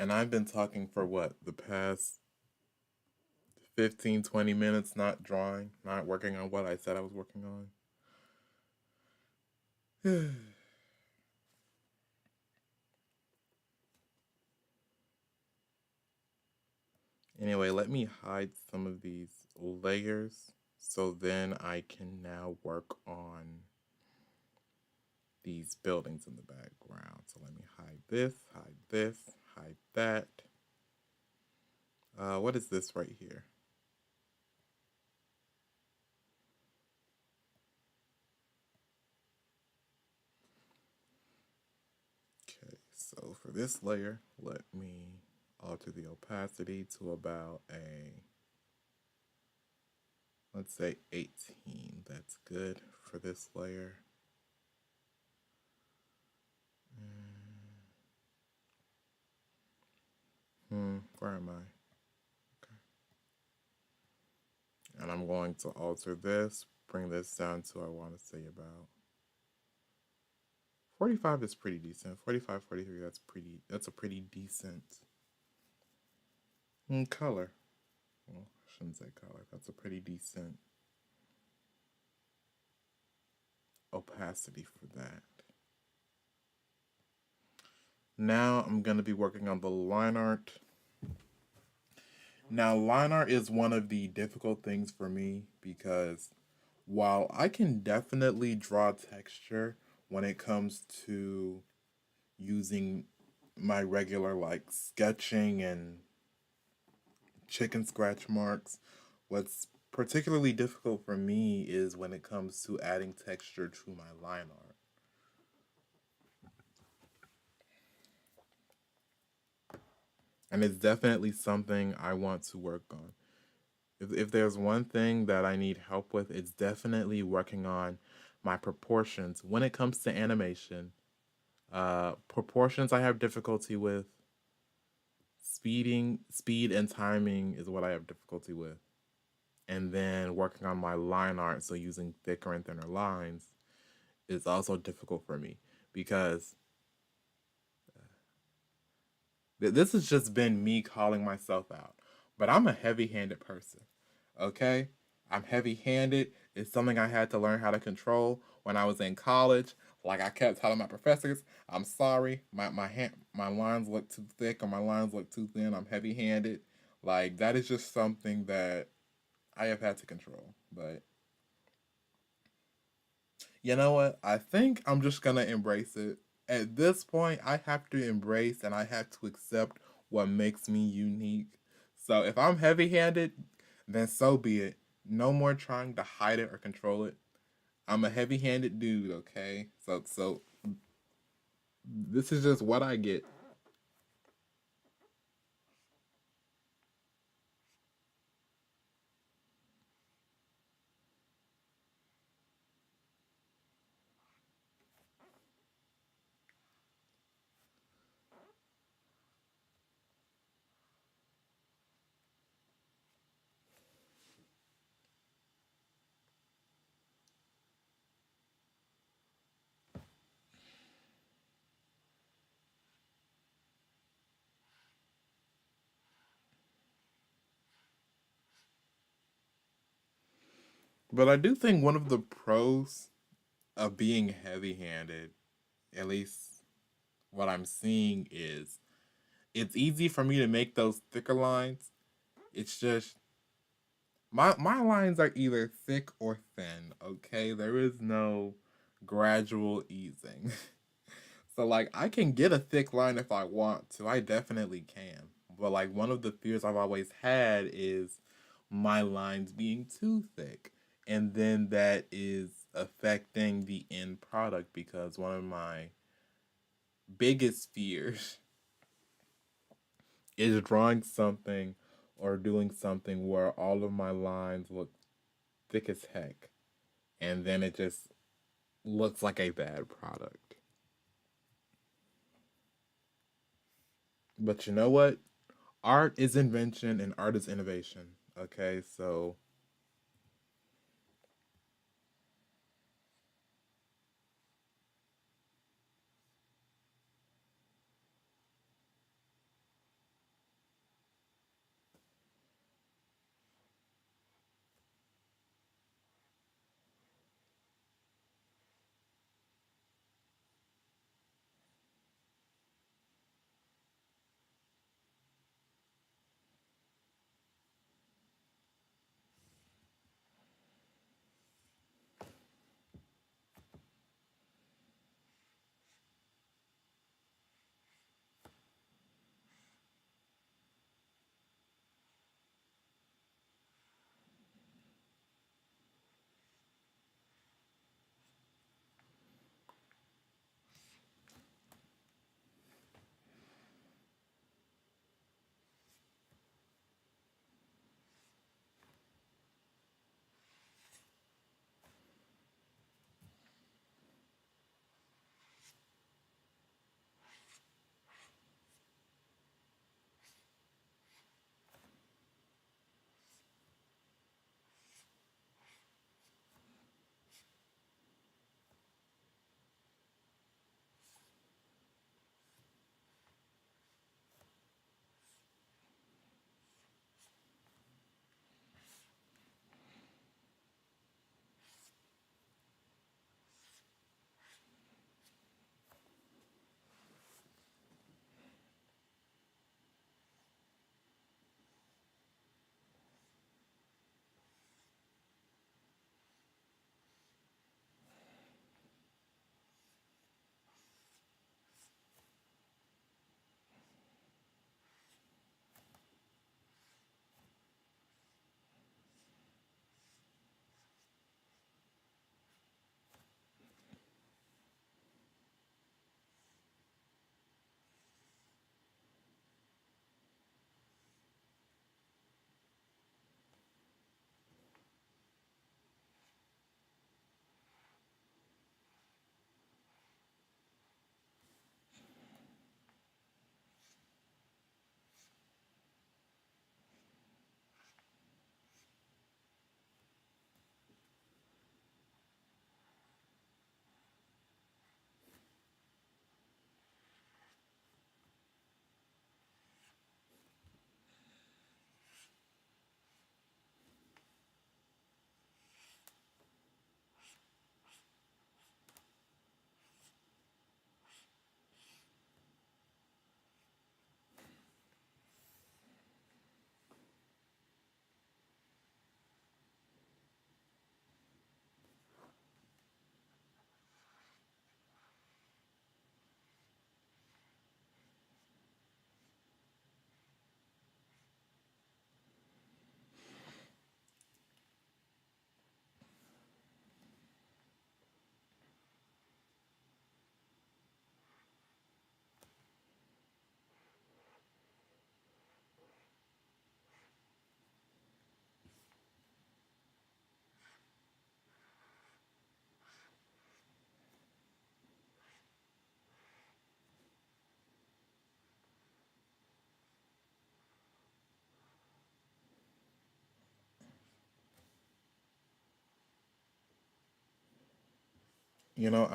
And I've been talking for what, the past 15, 20 minutes, not drawing, not working on what I said I was working on. Anyway, let me hide some of these layers so then I can now work on these buildings in the background. So let me hide this, hide that. What is this right here? Okay, so for this layer, let me alter the opacity to about let's say 18. That's good for this layer. Where am I? Okay. And I'm going to alter this, bring this down to I want to say about 45 is pretty decent. 45, 43, that's a pretty decent color. Well, I shouldn't say color. That's a pretty decent opacity for that. Now I'm going to be working on the line art. Now, line art is one of the difficult things for me because while I can definitely draw texture when it comes to using my regular like sketching and chicken scratch marks, what's particularly difficult for me is when it comes to adding texture to my line art. And it's definitely something I want to work on. If there's one thing that I need help with, it's definitely working on my proportions. When it comes to animation, proportions I have difficulty with. Speed and timing is what I have difficulty with. And then working on my line art, so using thicker and thinner lines, is also difficult for me because this has just been me calling myself out. But I'm a heavy handed person. Okay? I'm heavy handed. It's something I had to learn how to control when I was in college. Like I kept telling my professors, I'm sorry, my lines look too thick or my lines look too thin. I'm heavy handed. Like that is just something that I have had to control. But you know what? I think I'm just gonna embrace it. At this point, I have to embrace and I have to accept what makes me unique. So if I'm heavy handed, then so be it. No more trying to hide it or control it. I'm a heavy handed dude, okay? So this is just what I get. But I do think one of the pros of being heavy handed, at least what I'm seeing, is it's easy for me to make those thicker lines. It's just my lines are either thick or thin, okay? There is no gradual easing. So like I can get a thick line if I want to. I definitely can. But like one of the fears I've always had is my lines being too thick. And then that is affecting the end product because one of my biggest fears is drawing something or doing something where all of my lines look thick as heck and then it just looks like a bad product. But you know what? Art is invention and art is innovation. Okay, so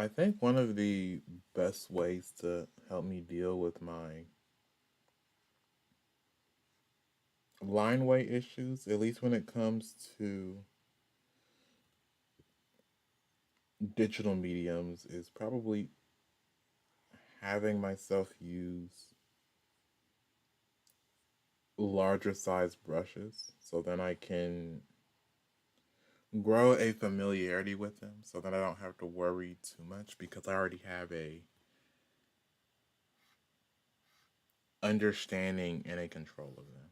I think one of the best ways to help me deal with my line weight issues, at least when it comes to digital mediums, is probably having myself use larger size brushes so then I can grow a familiarity with them so that I don't have to worry too much because I already have a understanding and a control of them.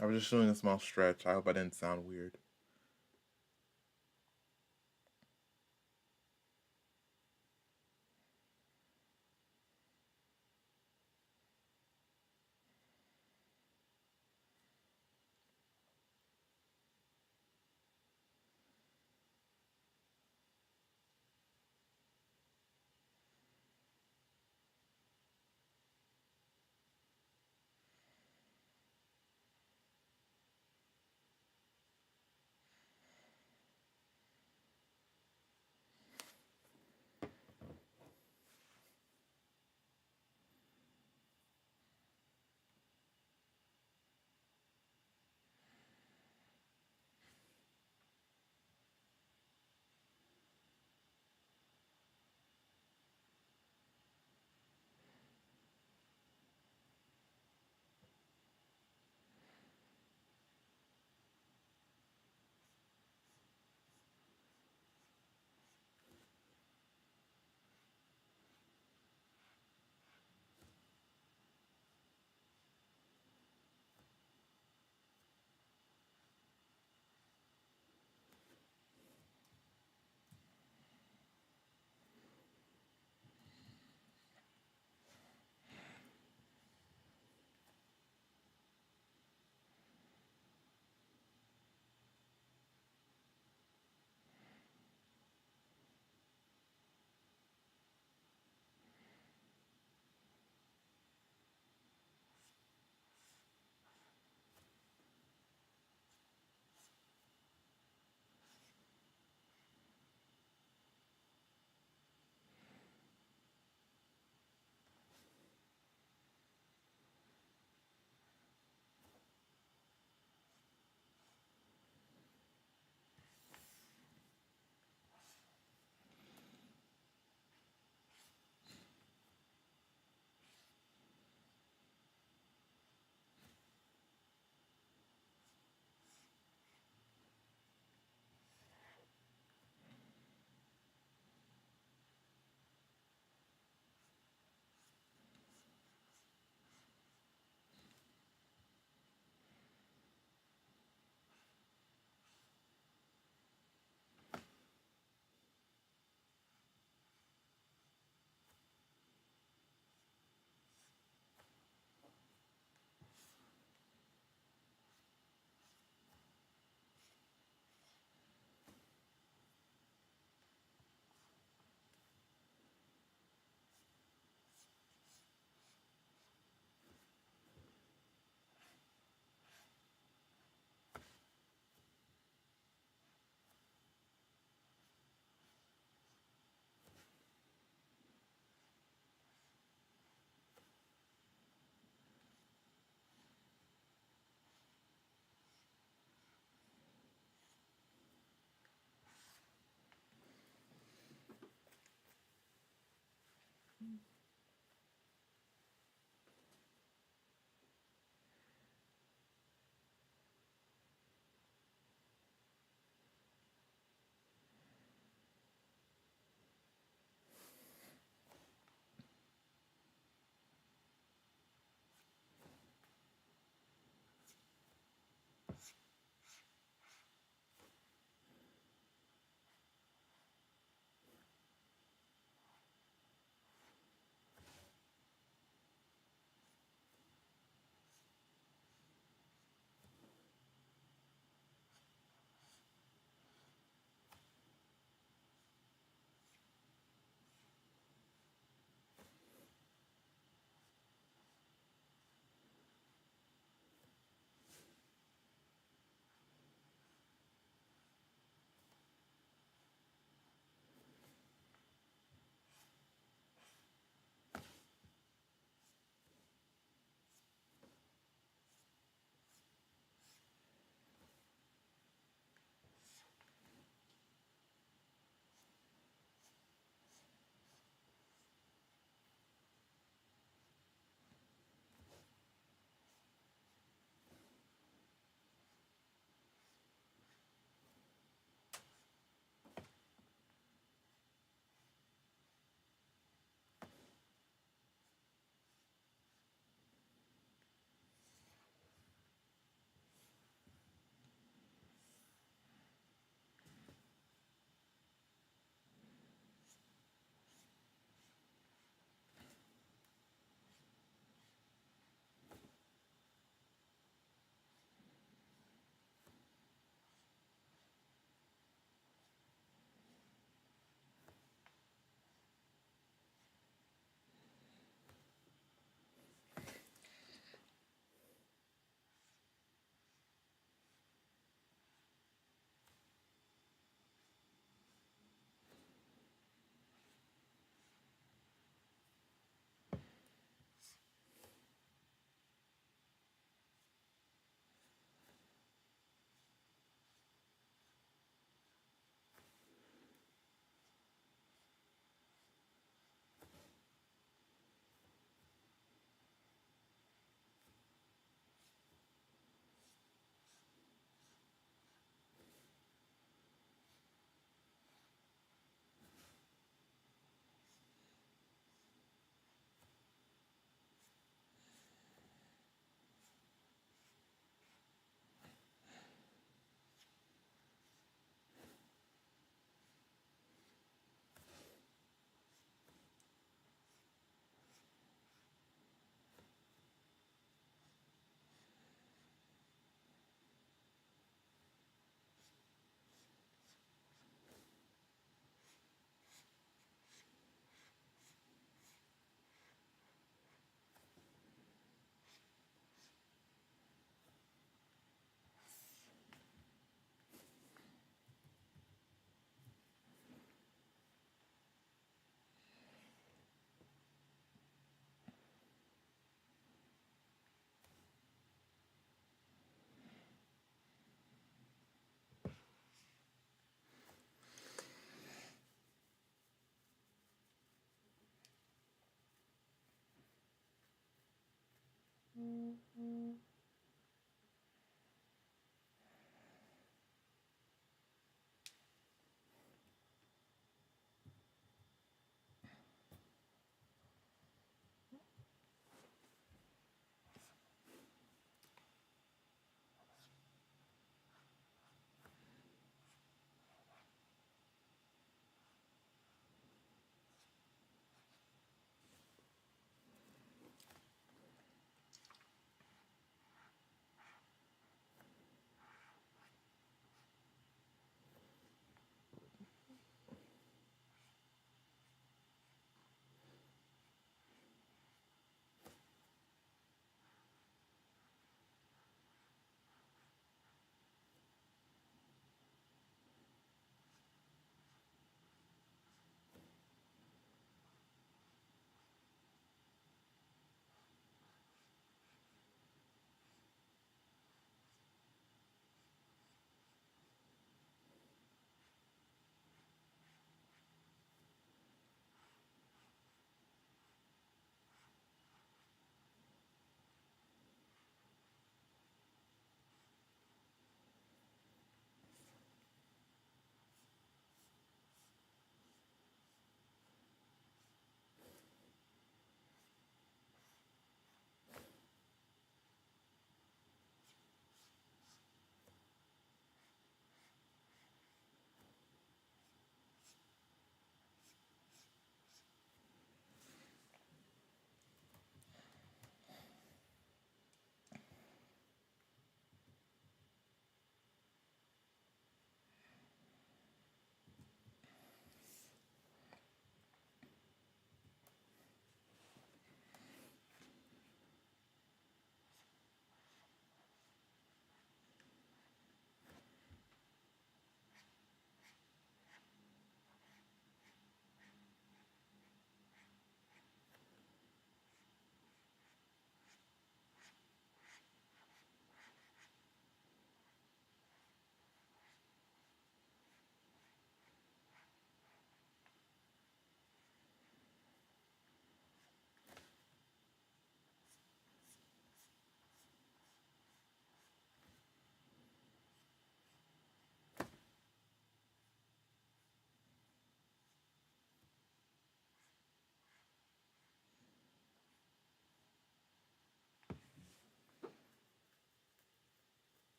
I was just doing a small stretch. I hope I didn't sound weird.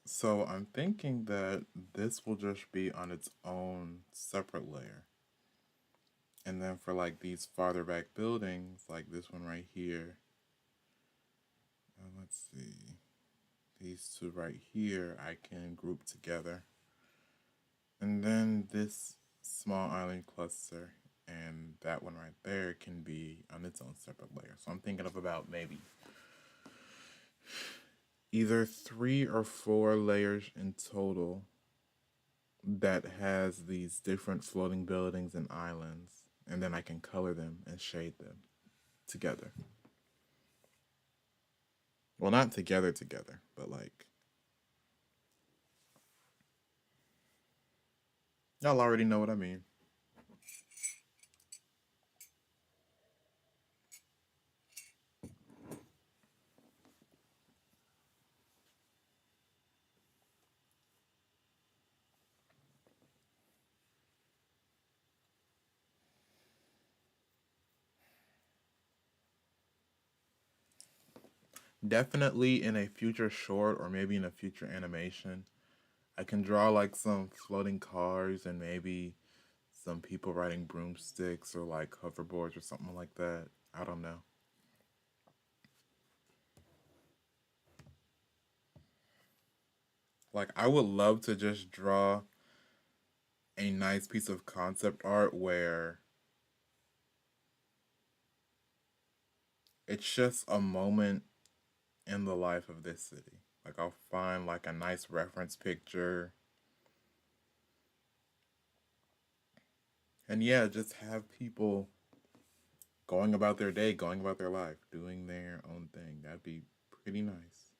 So I'm thinking that this will just be on its own separate layer. And then for like these farther back buildings, like this one right here, let's see, these two right here, I can group together. And then this small island cluster and that one right there can be on its own separate layer. So I'm thinking of about maybe either 3 or 4 layers in total that has these different floating buildings and islands, and then I can color them and shade them together. Well, not together together, but like y'all already know what I mean. Definitely in a future short or maybe in a future animation, I can draw like some floating cars and maybe some people riding broomsticks or like hoverboards or something like that. I don't know. Like, I would love to just draw a nice piece of concept art where it's just a moment in the life of this city. Like, I'll find like a nice reference picture And yeah, just have people going about their day, going about their life, doing their own thing. That'd be pretty nice.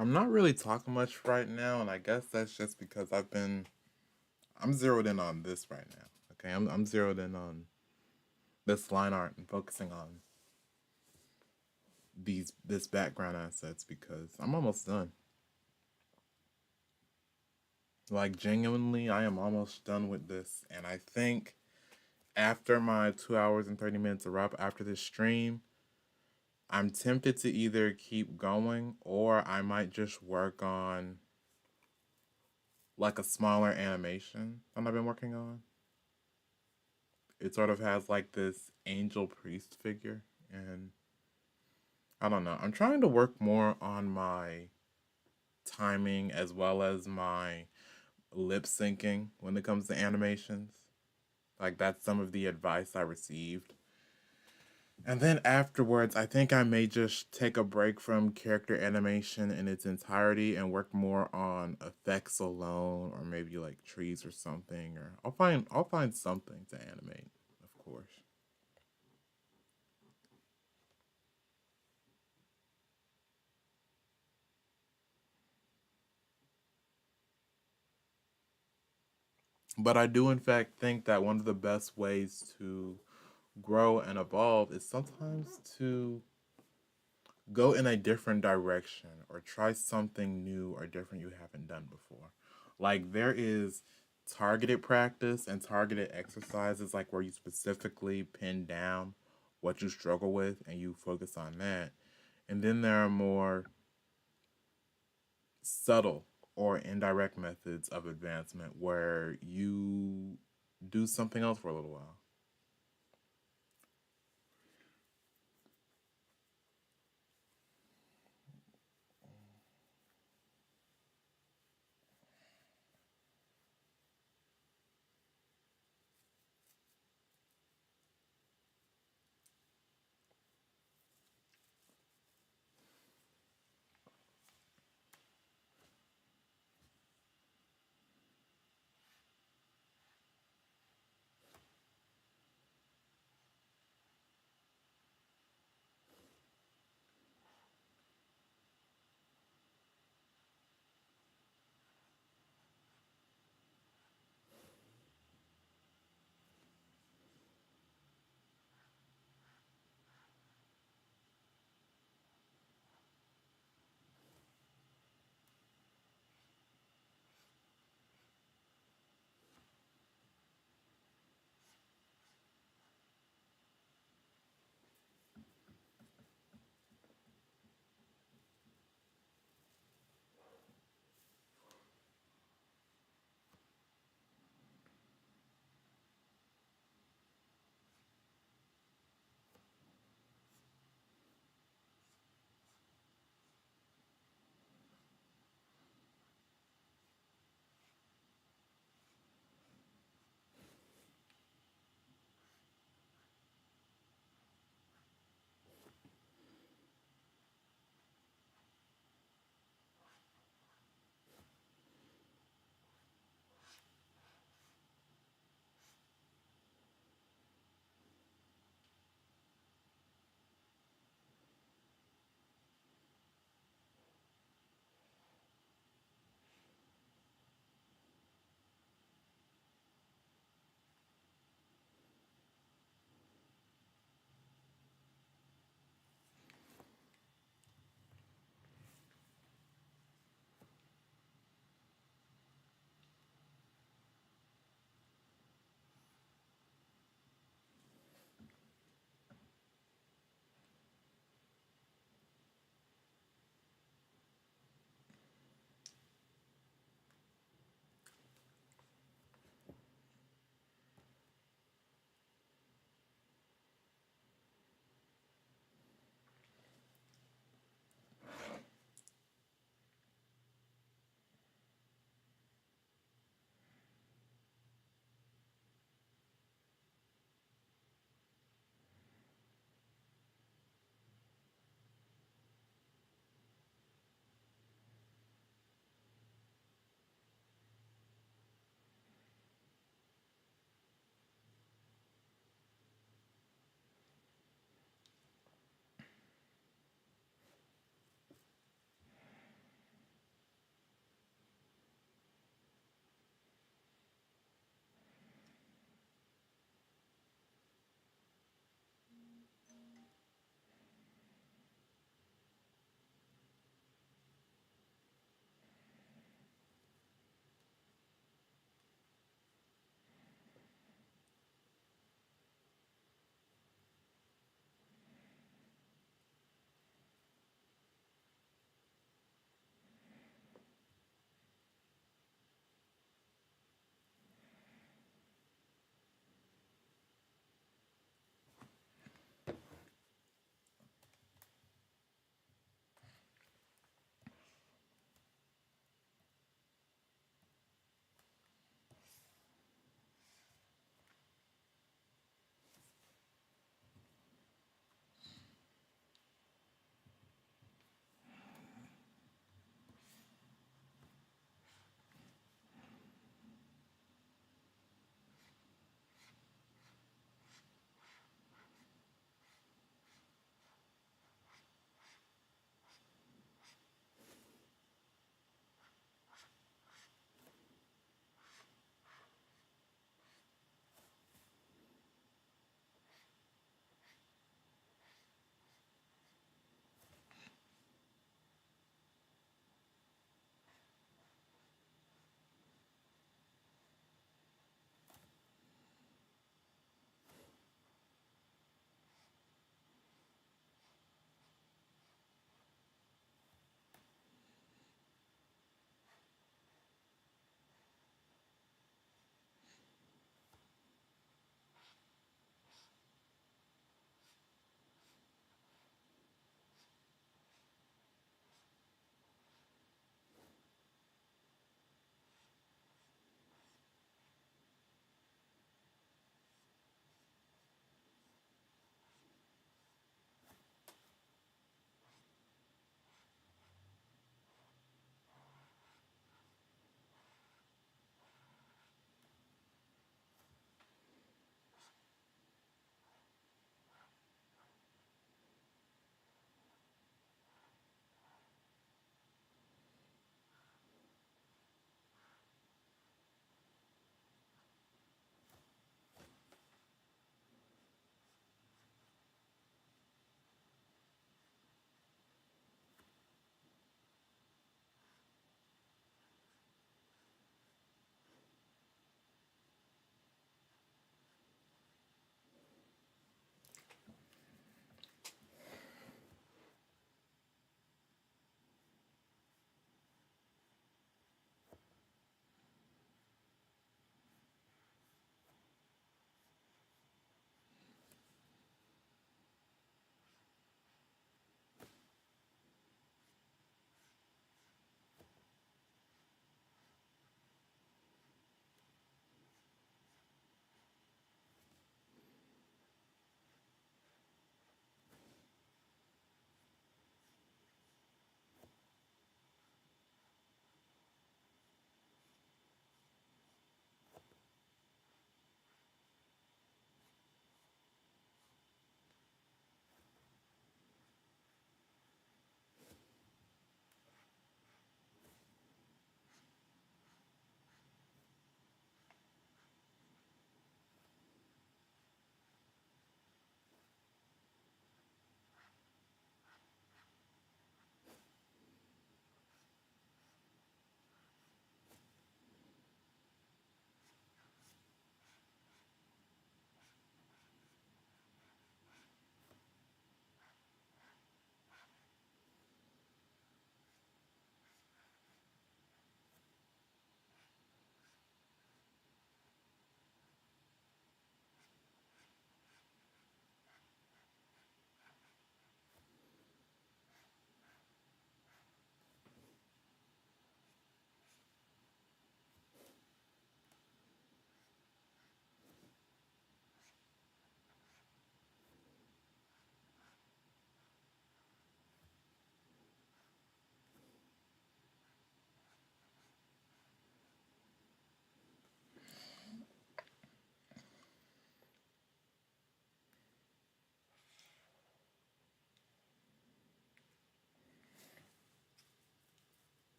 I'm not really talking much right now, and I guess that's just because I'm zeroed in on this right now. Okay, I'm zeroed in on this line art and focusing on this background assets because I'm almost done. Like genuinely, I am almost done with this, and I think after my 2 hours and 30 minutes are up after this stream, I'm tempted to either keep going or I might just work on like a smaller animation that I've been working on. It sort of has like this angel priest figure, and I don't know. I'm trying to work more on my timing as well as my lip syncing when it comes to animations. Like that's some of the advice I received. And then afterwards, I think I may just take a break from character animation in its entirety and work more on effects alone, or maybe like trees or something, or I'll find something to animate, of course. But I do in fact think that one of the best ways to grow and evolve is sometimes to go in a different direction or try something new or different you haven't done before. Like there is targeted practice and targeted exercises like where you specifically pin down what you struggle with and you focus on that. And then there are more subtle or indirect methods of advancement where you do something else for a little while.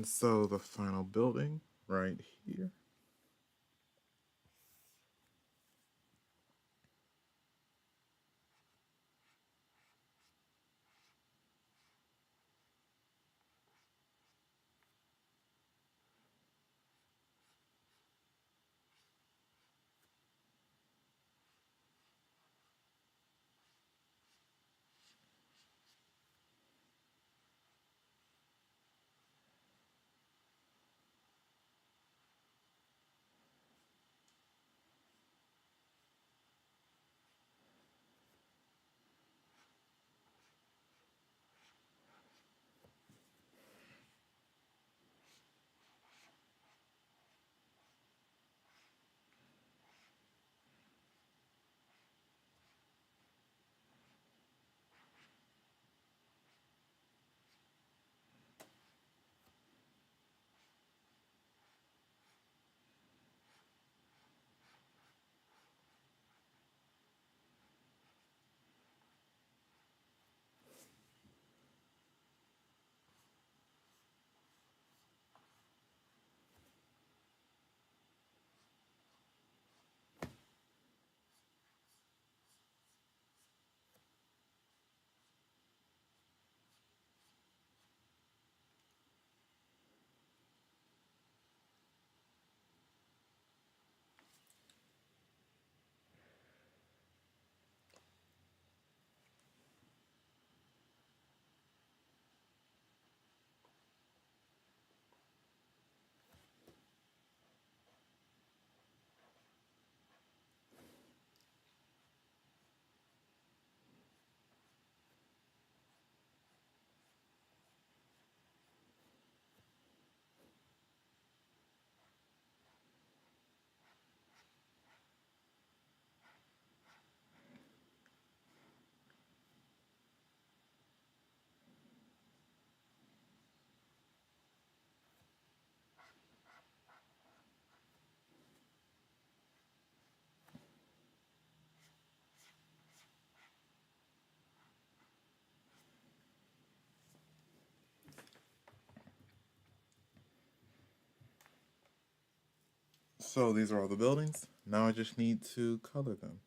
And so the final building right here. So these are all the buildings. Now I just need to color them.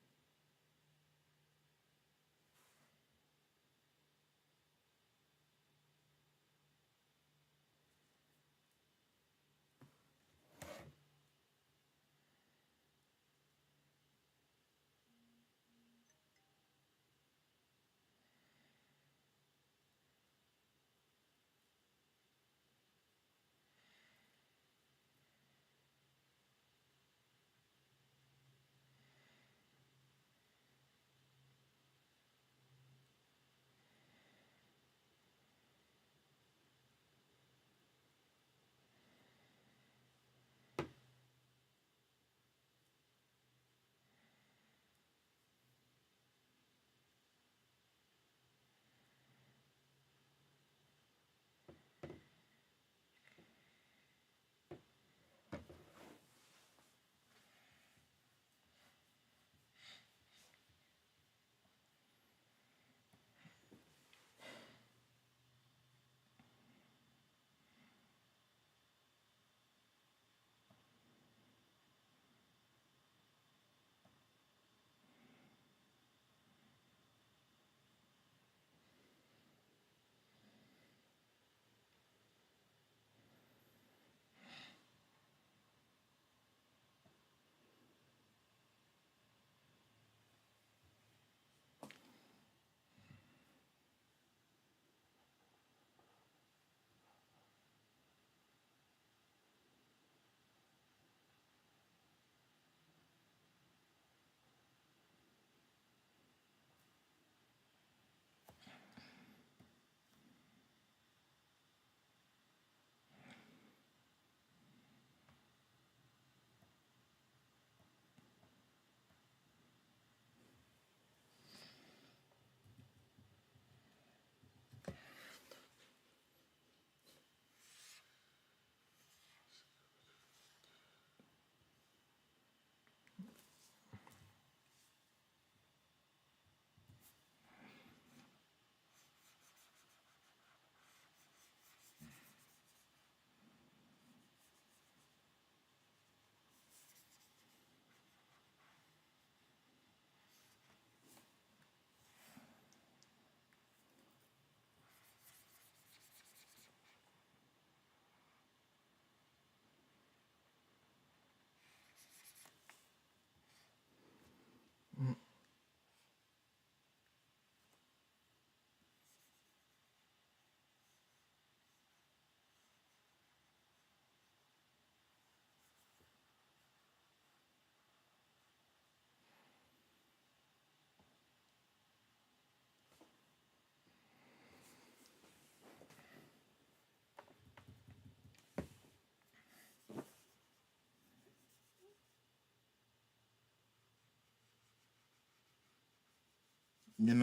When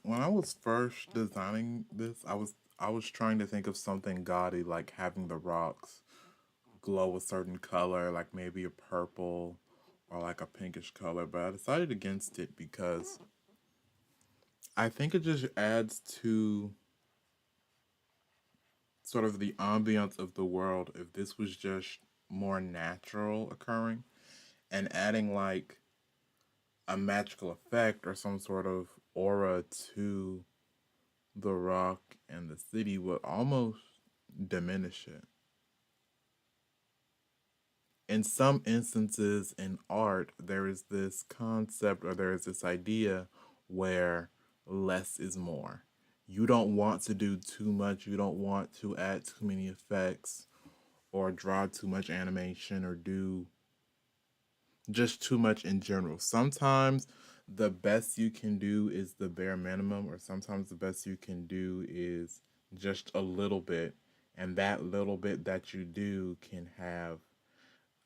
I was first designing this, I was trying to think of something gaudy, like having the rocks glow a certain color, like maybe a purple or like a pinkish color, but I decided against it because I think it just adds to sort of the ambiance of the world if this was just more natural occurring, and adding like a magical effect or some sort of aura to the rock and the city would almost diminish it. In some instances in art, there is this concept or there is this idea where less is more. You don't want to do too much, you don't want to add too many effects or draw too much animation or do just too much in general. Sometimes the best you can do is the bare minimum, or sometimes the best you can do is just a little bit. And that little bit that you do can have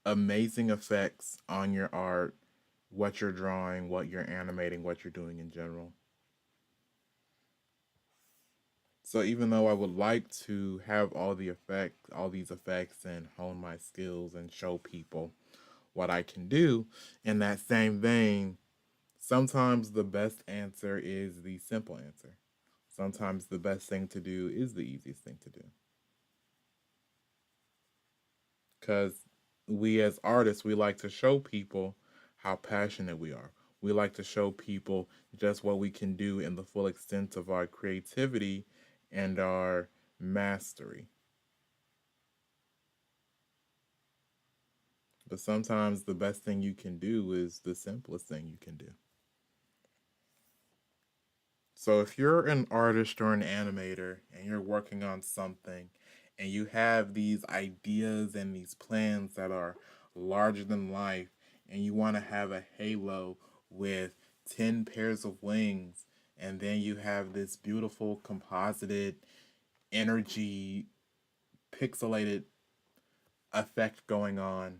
amazing effects on your art, what you're drawing, what you're animating, what you're doing in general. So even though I would like to have all these effects and hone my skills and show people what I can do, in that same vein, sometimes the best answer is the simple answer. Sometimes the best thing to do is the easiest thing to do. Because we as artists, we like to show people how passionate we are. We like to show people just what we can do in the full extent of our creativity and our mastery. But sometimes the best thing you can do is the simplest thing you can do. So if you're an artist or an animator and you're working on something and you have these ideas and these plans that are larger than life and you want to have a halo with 10 pairs of wings and then you have this beautiful composited energy pixelated effect going on,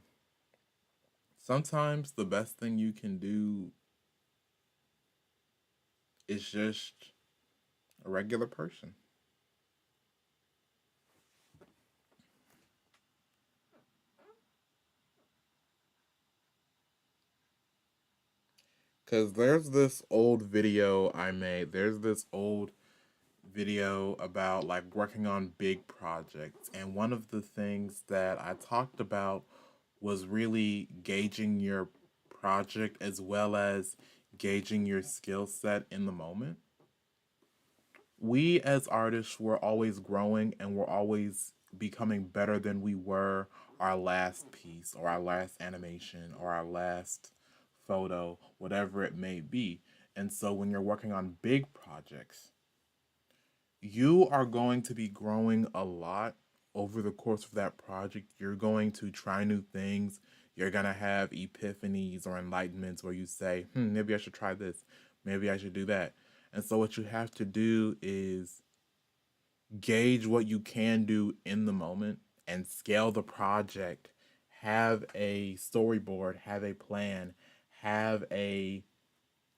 sometimes the best thing you can do is just a regular person. Because there's this old video I made. There's this old video about like working on big projects. And one of the things that I talked about was really gauging your project as well as gauging your skill set in the moment. We as artists, we're always growing and we're always becoming better than we were our last piece or our last animation or our last photo, whatever it may be. And so when you're working on big projects, you are going to be growing a lot over the course of that project. You're going to try new things. You're going to have epiphanies or enlightenments where you say, maybe I should try this. Maybe I should do that. And so, what you have to do is gauge what you can do in the moment and scale the project. Have a storyboard, have a plan, have a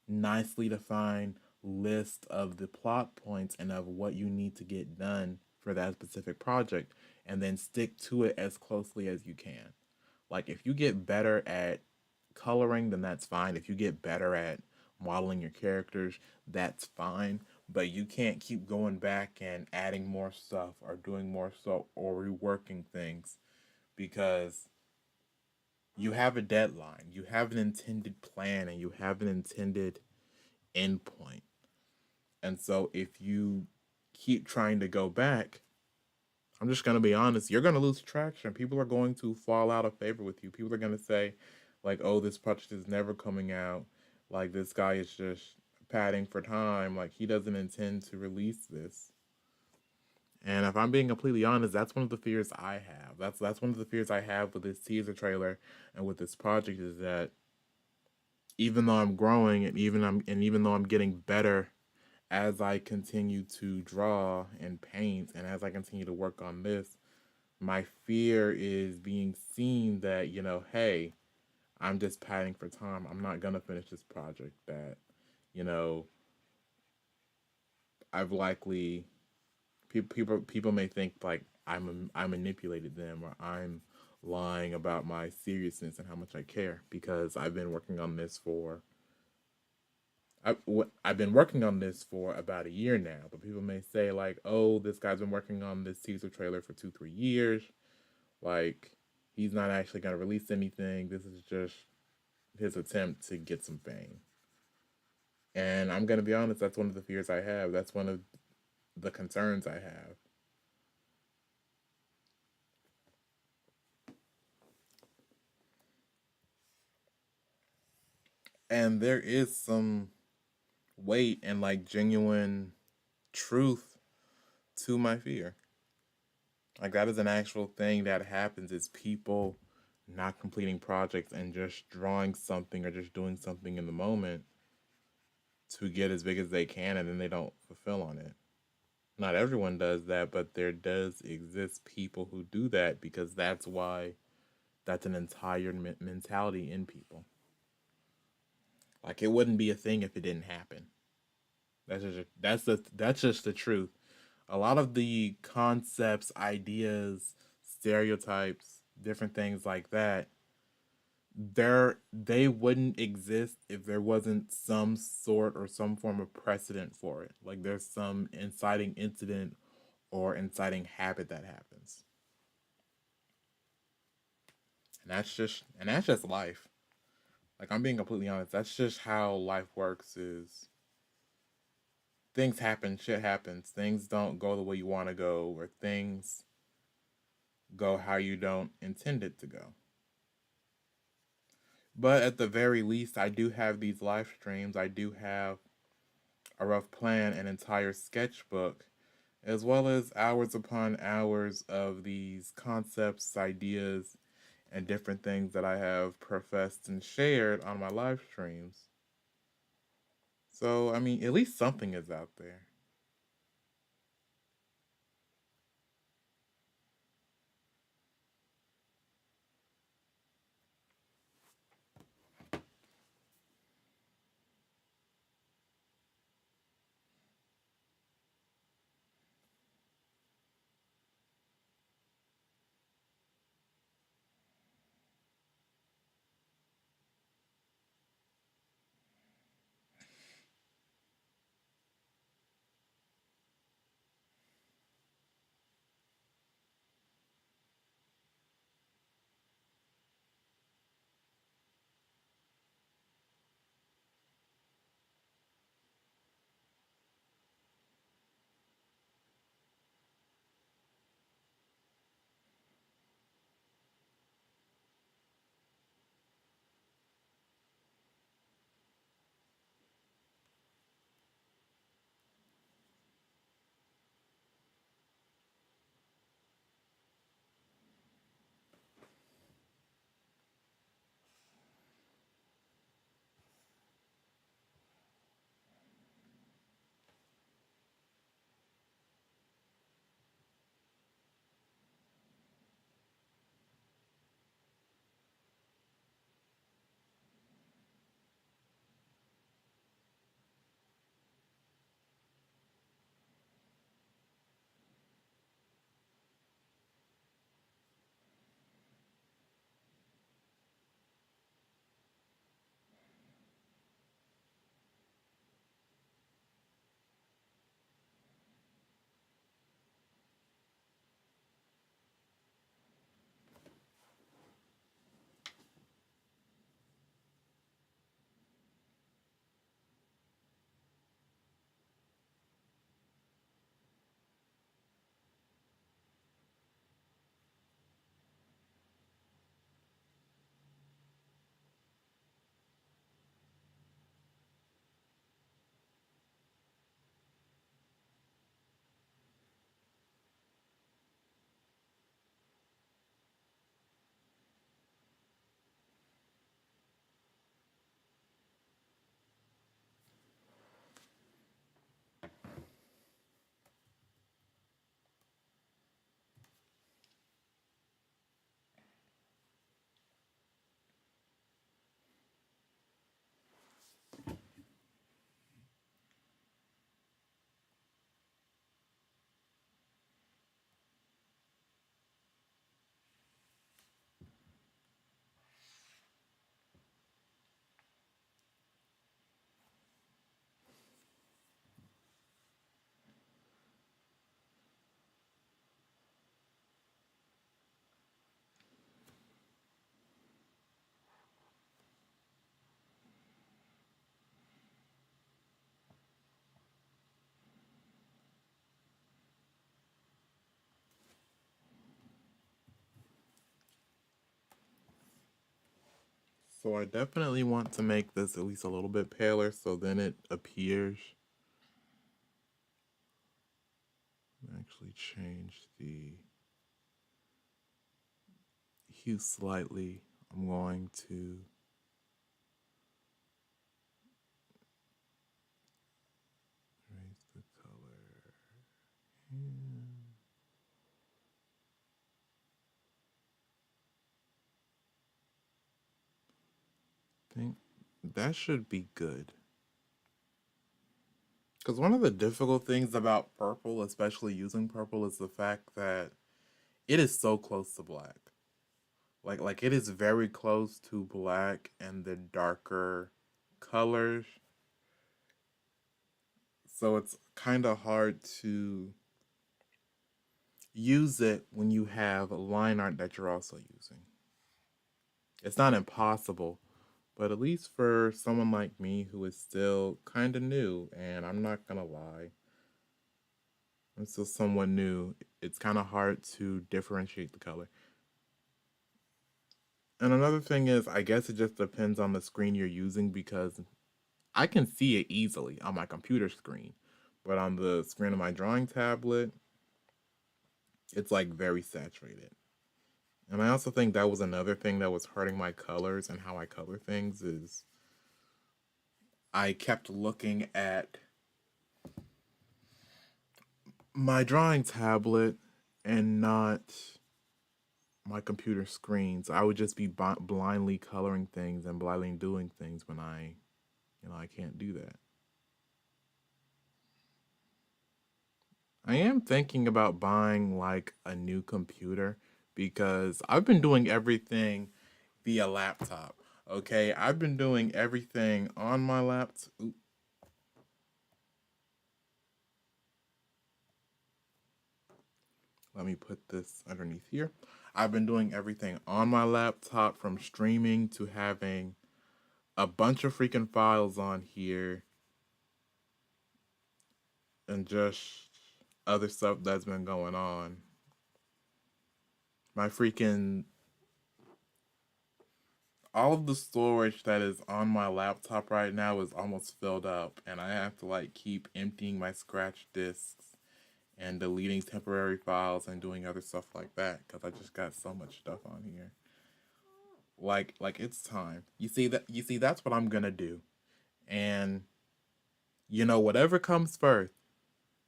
nicely defined list of the plot points and of what you need to get done for that specific project, and then stick to it as closely as you can. Like, if you get better at coloring, then that's fine. If you get better at modeling your characters, that's fine. But you can't keep going back and adding more stuff or doing more stuff or reworking things because you have a deadline, you have an intended plan, and you have an intended endpoint. And so if you keep trying to go back, I'm just going to be honest, you're going to lose traction. People are going to fall out of favor with you. People are going to say, like, oh, this project is never coming out. Like, this guy is just padding for time. Like, he doesn't intend to release this. And if I'm being completely honest, that's one of the fears I have. That's one of the fears I have with this teaser trailer and with this project is that even though I'm growing and even though I'm getting better as I continue to draw and paint and as I continue to work on this, my fear is being seen that, hey, I'm just padding for time. I'm not going to finish this project that, you know, I've likely people may think like I manipulated them or I'm lying about my seriousness and how much I care because I've been working on this for I've been working on this for about a year now, but people may say like, "Oh, this guy's been working on this teaser trailer for 2 3 years. Like, he's not actually gonna release anything. This is just his attempt to get some fame." And I'm gonna be honest, that's one of the fears I have. That's one of the concerns I have. And there is some weight and like genuine truth to my fear. Like that is an actual thing that happens is people not completing projects and just drawing something or just doing something in the moment to get as big as they can and then they don't fulfill on it. Not everyone does that, but there does exist people who do that because that's an entire mentality in people. Like it wouldn't be a thing if it didn't happen. That's just the truth. A lot of the concepts, ideas, stereotypes, different things like that, they wouldn't exist if there wasn't some sort or some form of precedent for it. Like there's some inciting incident or inciting habit that happens. And that's just life. Like I'm being completely honest, that's just how life works is things happen, shit happens. Things don't go the way you want to go or things go how you don't intend it to go. But at the very least, I do have these live streams. I do have a rough plan, an entire sketchbook, as well as hours upon hours of these concepts, ideas, and different things that I have professed and shared on my live streams. So, I mean, at least something is out there. So I definitely want to make this at least a little bit paler so then it appears. Actually change the hue slightly. I'm going to raise the color. I think that should be good. Because one of the difficult things about purple, especially using purple, is the fact that it is so close to black. Like it is very close to black and the darker colors. So it's kind of hard to use it when you have line art that you're also using. It's not impossible, but at least for someone like me who is still kind of new, and I'm not gonna lie, I'm still someone new, it's kind of hard to differentiate the color. And another thing is, I guess it just depends on the screen you're using because I can see it easily on my computer screen, but on the screen of my drawing tablet, it's like very saturated. And I also think that was another thing that was hurting my colors and how I color things is I kept looking at my drawing tablet and not my computer screen. So I would just be blindly coloring things and blindly doing things when I can't do that. I am thinking about buying like a new computer because I've been doing everything via laptop. Okay, I've been doing everything on my laptop. Let me put this underneath here. I've been doing everything on my laptop from streaming to having a bunch of freaking files on here and just other stuff that's been going on. My freaking all of the storage that is on my laptop right now is almost filled up and I have to like keep emptying my scratch disks and deleting temporary files and doing other stuff like that because I just got so much stuff on here. Like it's time. You see that's what I'm going to do. And whatever comes first,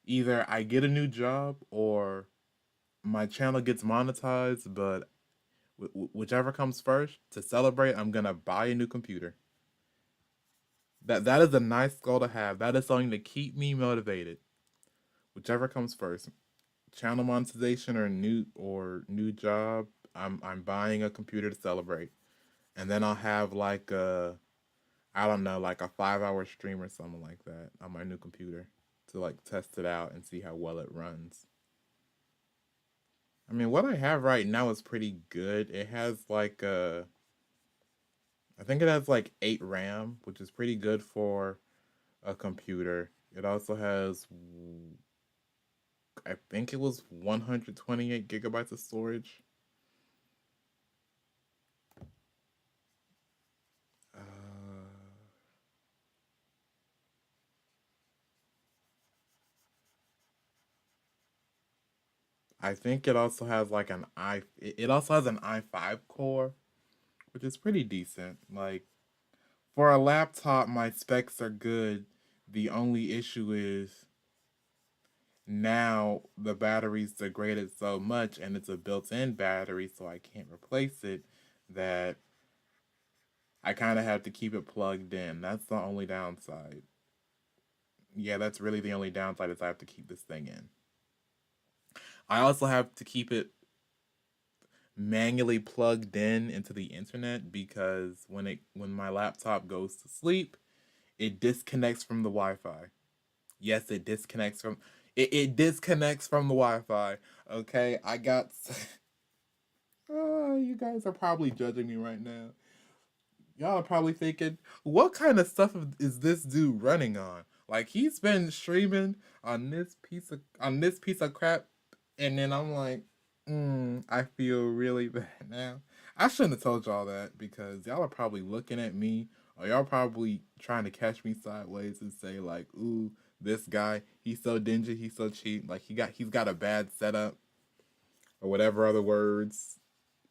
either I get a new job or my channel gets monetized, but whichever comes first, to celebrate, I'm going to buy a new computer. That is a nice goal to have. That is something to keep me motivated. Whichever comes first, channel monetization or new job, I'm buying a computer to celebrate. And then I'll have like a I don't know, like a 5 hour stream or something like that on my new computer to like test it out and see how well it runs. I mean, what I have right now is pretty good. It has like I think it has like 8 RAM, which is pretty good for a computer. It also has, I think it was 128 gigabytes of storage. Uh, I think it also has like it also has an i5 core, which is pretty decent. Like for a laptop, my specs are good. The only issue is now the battery's degraded so much and it's a built-in battery, so I can't replace it, that I kind of have to keep it plugged in. That's the only downside. Yeah, that's really the only downside is I have to keep this thing in. I also have to keep it manually plugged in into the internet because when my laptop goes to sleep, it disconnects from the Wi-Fi. Yes, it disconnects from the Wi-Fi. Okay, I got. Oh, you guys are probably judging me right now. Y'all are probably thinking, what kind of stuff is this dude running on? Like he's been streaming on this piece of crap, and then I'm like, I feel really bad now. I shouldn't have told y'all that because y'all are probably looking at me or y'all probably trying to catch me sideways and say like, "Ooh, this guy, he's so dingy, he's so cheap, like he's got a bad setup or whatever other words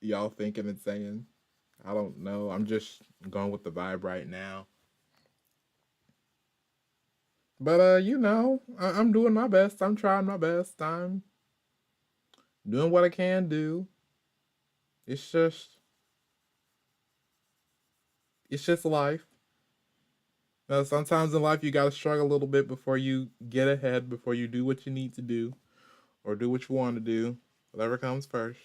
y'all thinking and saying." I don't know. I'm just going with the vibe right now. But I'm doing my best. I'm trying my best. I'm doing what I can do. It's just it's just life. Sometimes in life you gotta struggle a little bit before you get ahead, before you do what you need to do, or do what you want to do. Whatever comes first.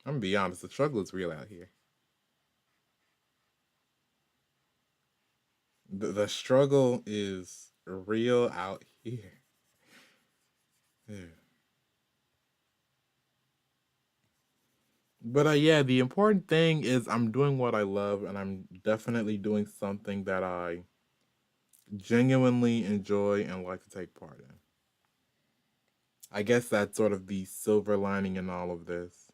I'm gonna be honest, the struggle is real out here. The struggle is real out here. Yeah. But yeah, the important thing is I'm doing what I love, and I'm definitely doing something that I genuinely enjoy and like to take part in. I guess that's sort of the silver lining in all of this.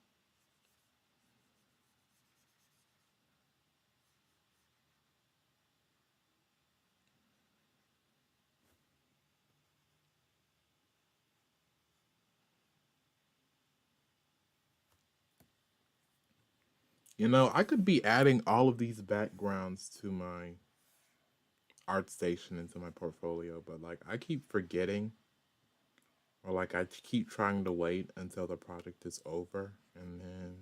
I could be adding all of these backgrounds to my art station into my portfolio, but like I keep forgetting or like I keep trying to wait until the project is over and then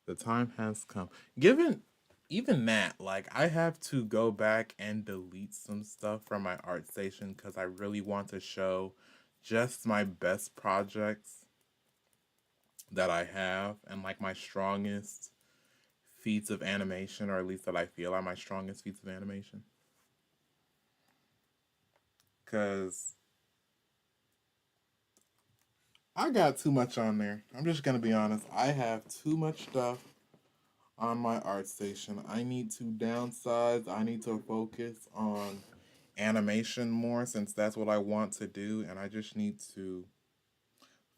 the time has come. Given even that, like I have to go back and delete some stuff from my art station because I really want to show just my best projects that I have and like my strongest feats of animation, or at least that I feel are my strongest feats of animation. Because I got too much on there. I'm just going to be honest. I have too much stuff on my art station. I need to downsize. I need to focus on animation more since that's what I want to do. And I just need to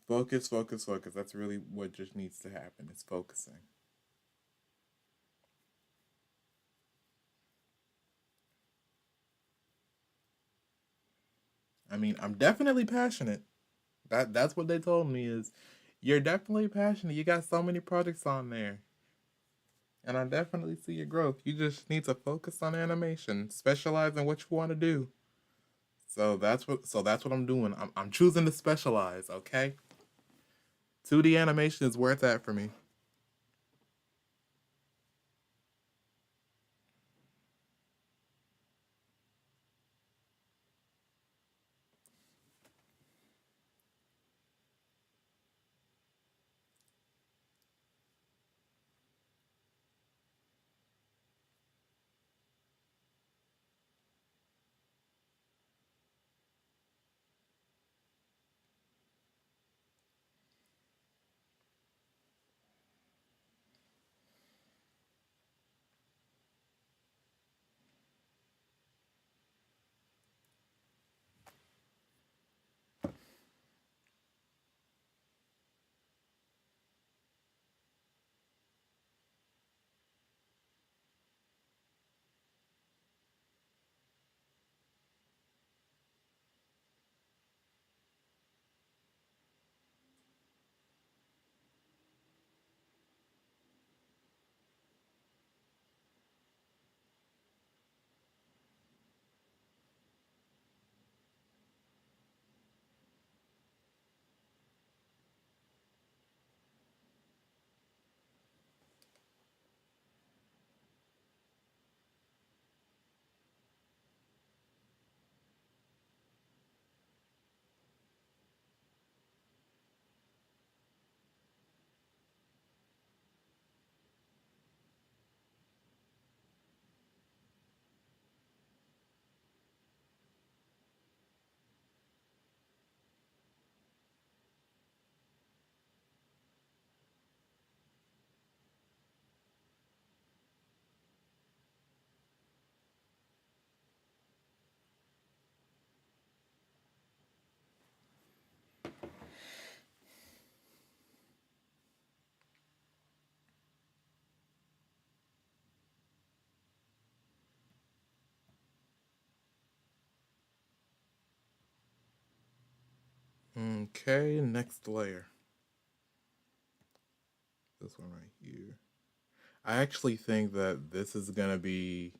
focus, focus, focus. That's really what just needs to happen. It's focusing. I mean, I'm definitely passionate. That's what they told me is you're definitely passionate. You got so many projects on there. And I definitely see your growth. You just need to focus on animation, specialize in what you want to do. So that's what I'm doing. I'm choosing to specialize, okay? 2D animation is where it's at for me. Okay, next layer. This one right here. I actually think that this is gonna be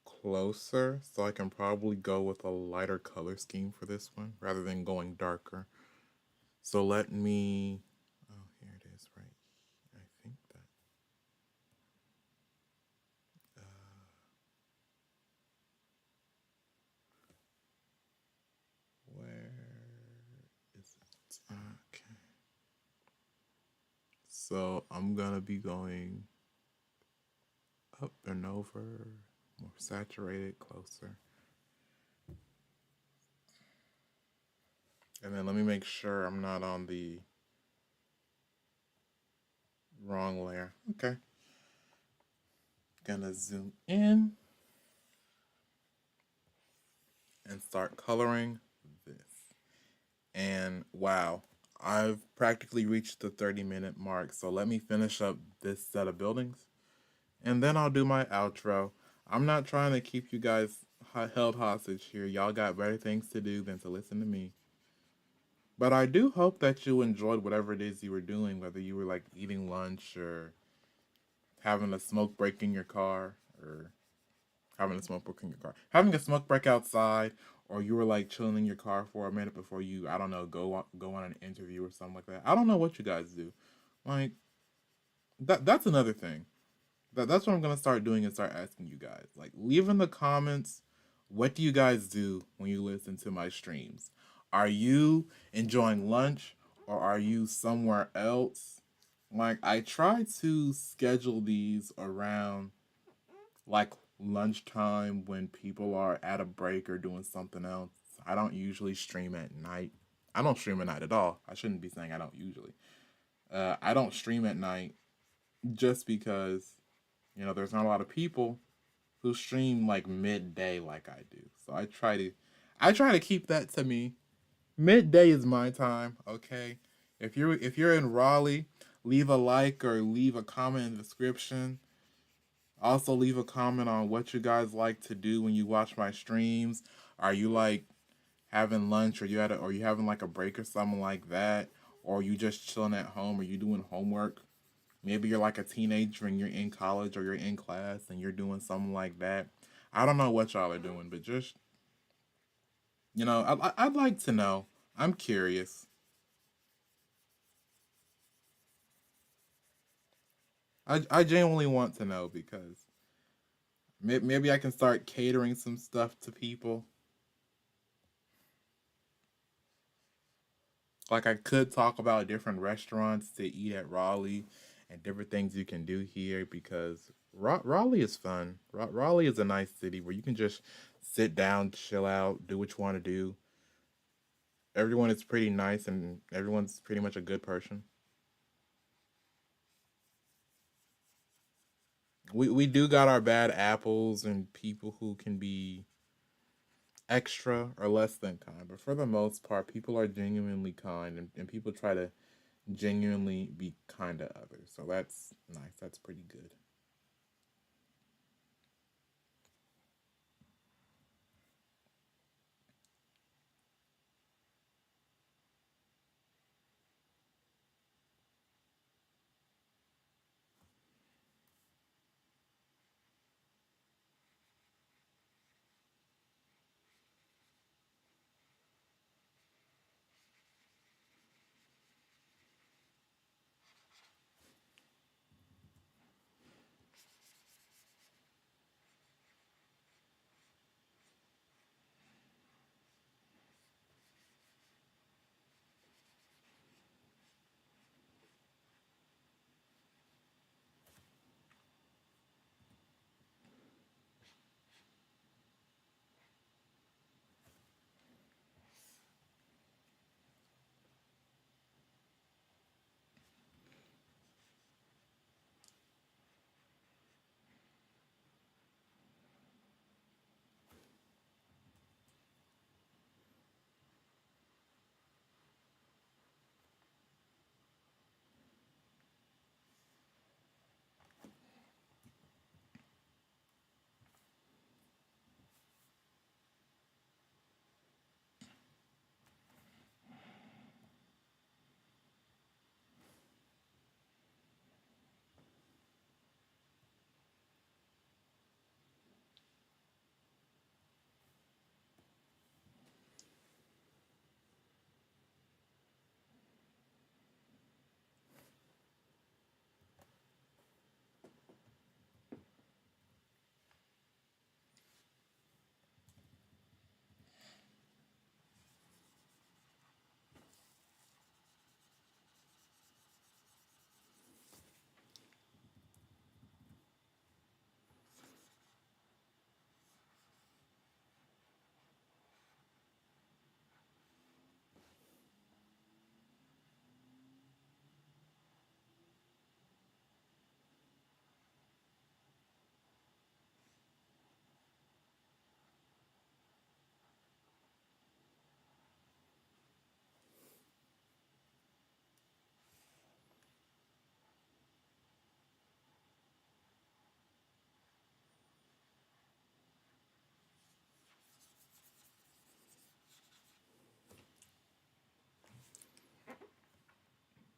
closer, so I can probably go with a lighter color scheme for this one rather than going darker. So let me. Oh, here it is, right? I think that. Where is it? Okay. So I'm gonna be going up and over, more saturated, closer. And then let me make sure I'm not on the wrong layer. Okay. Gonna zoom in and start coloring this. And wow, I've practically reached the 30-minute mark. So let me finish up this set of buildings and then I'll do my outro. I'm not trying to keep you guys held hostage here. Y'all got better things to do than to listen to me. But I do hope that you enjoyed whatever it is you were doing, whether you were like eating lunch or having a smoke break in your car or having a smoke break in your car, having a smoke break outside, or you were like chilling in your car for a minute before you, I don't know, go on an interview or something like that. I don't know what you guys do. Like that's another thing. That's what I'm gonna start doing and start asking you guys. Like, leave in the comments, what do you guys do when you listen to my streams? Are you enjoying lunch or are you somewhere else? Like, I try to schedule these around like lunchtime when people are at a break or doing something else. I don't usually stream at night. I don't stream at night at all. I shouldn't be saying I don't usually. I don't stream at night just because there's not a lot of people who stream like midday like I do. So I try to keep that to me. Midday is my time, okay? If you're in Raleigh, leave a like or leave a comment in the description. Also leave a comment on what you guys like to do when you watch my streams. Are you like having lunch or you having like a break or something like that? Or are you just chilling at home or you doing homework? Maybe you're like a teenager and you're in college or you're in class and you're doing something like that. I don't know what y'all are doing, but just, I'd like to know. I'm curious. I genuinely want to know because maybe I can start catering some stuff to people. Like I could talk about different restaurants to eat at Raleigh and different things you can do here because Raleigh is fun. Raleigh is a nice city where you can just sit down, chill out, do what you want to do. Everyone is pretty nice and everyone's pretty much a good person. We do got our bad apples and people who can be extra or less than kind, but for the most part, people are genuinely kind and people try to genuinely be kind to others. So that's nice. That's pretty good.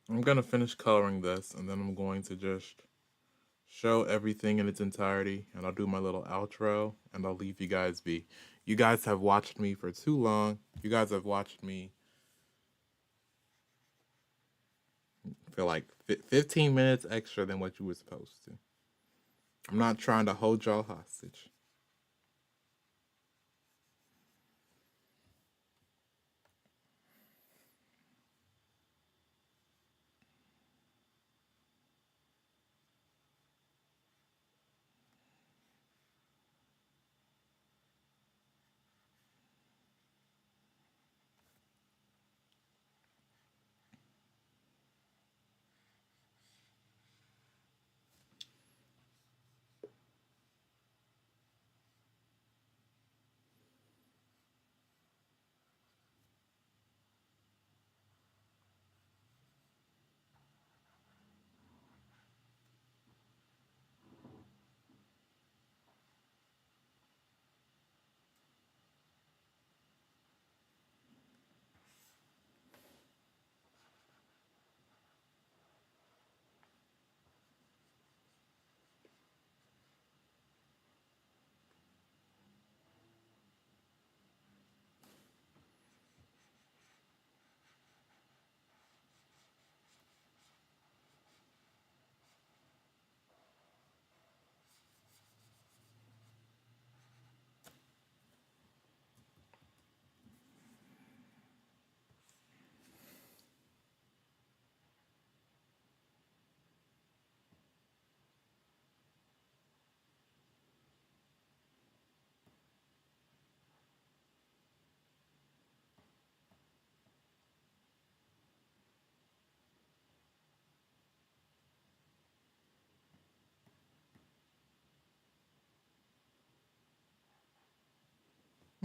I'm gonna finish coloring this, and then I'm going to just show everything in its entirety, and I'll do my little outro, and I'll leave you guys be. You guys have watched me for too long. You guys have watched me for like 15 minutes extra than what you were supposed to. I'm not trying to hold y'all hostage.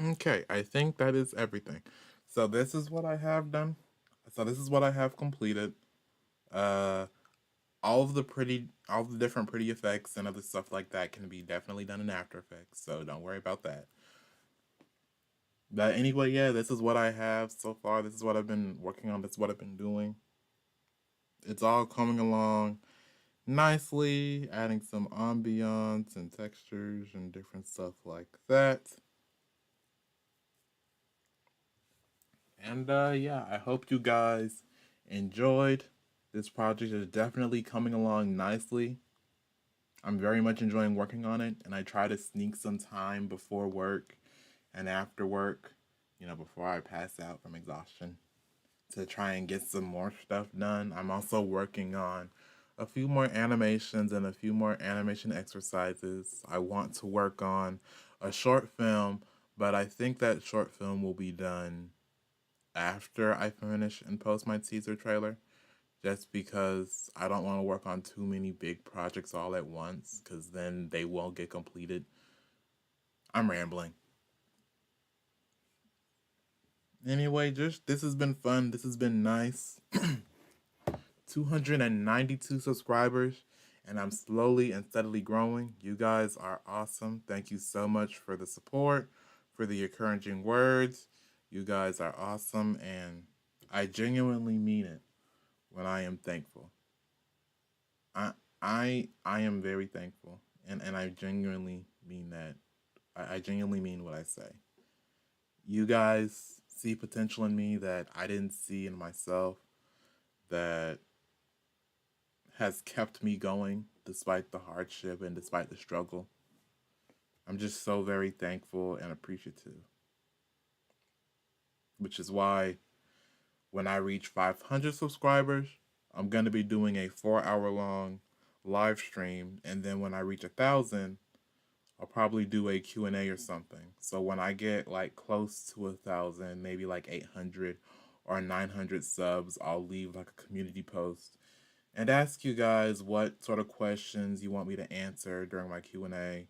Okay, I think that is everything. So this is what I have done. So this is what I have completed. Uh, all the different pretty effects and other stuff like that can be definitely done in After Effects. So don't worry about that. But anyway, yeah, this is what I have so far. This is what I've been working on. This is what I've been doing. It's all coming along nicely, adding some ambiance and textures and different stuff like that. And yeah, I hope you guys enjoyed. This project is definitely coming along nicely. I'm very much enjoying working on it, and I try to sneak some time before work and after work, before I pass out from exhaustion, to try and get some more stuff done. I'm also working on a few more animations and a few more animation exercises. I want to work on a short film, but I think that short film will be done after I finish and post my teaser trailer, just because I don't want to work on too many big projects all at once, because then they won't get completed. I'm rambling. Anyway, just this has been fun. This has been nice. 292 subscribers, and I'm slowly and steadily growing. You guys are awesome. Thank you so much for the support, for the encouraging words. You guys are awesome, and I genuinely mean it when I am thankful. I I am very thankful, and I genuinely mean that. I genuinely mean what I say. You guys see potential in me that I didn't see in myself, that has kept me going despite the hardship and despite the struggle. I'm just so very thankful and appreciative, which is why when I reach 500 subscribers, I'm going to be doing a 4 hour long live stream. And then when I reach 1,000, I'll probably do a Q&A or something. So when I get like close to 1,000, maybe like 800 or 900 subs, I'll leave like a community post and ask you guys what sort of questions you want me to answer during my Q&A.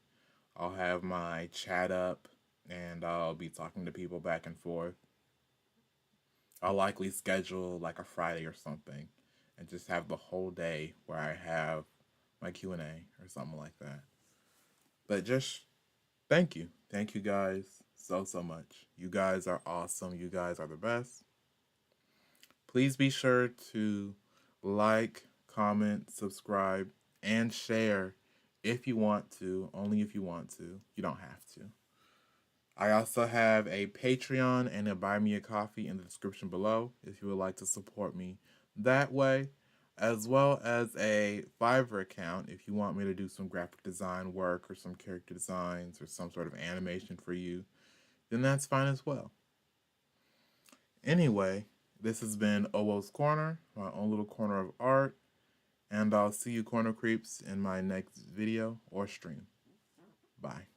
I'll have my chat up, and I'll be talking to people back and forth. I'll likely schedule like a Friday or something and just have the whole day where I have my Q&A or something like that. But just thank you. Thank you guys so much. You guys are awesome. You guys are the best. Please be sure to Like, comment, subscribe, and share if you want to, only if you want to. You don't have to. I also have a Patreon and a Buy Me a Coffee in the description below if you would like to support me that way, as well as a Fiverr account if you want me to do some graphic design work or some character designs or some sort of animation for you, then that's fine as well. Anyway, this has been Owoh's Corner, my own little corner of art, and I'll see you corner creeps in my next video or stream. Bye.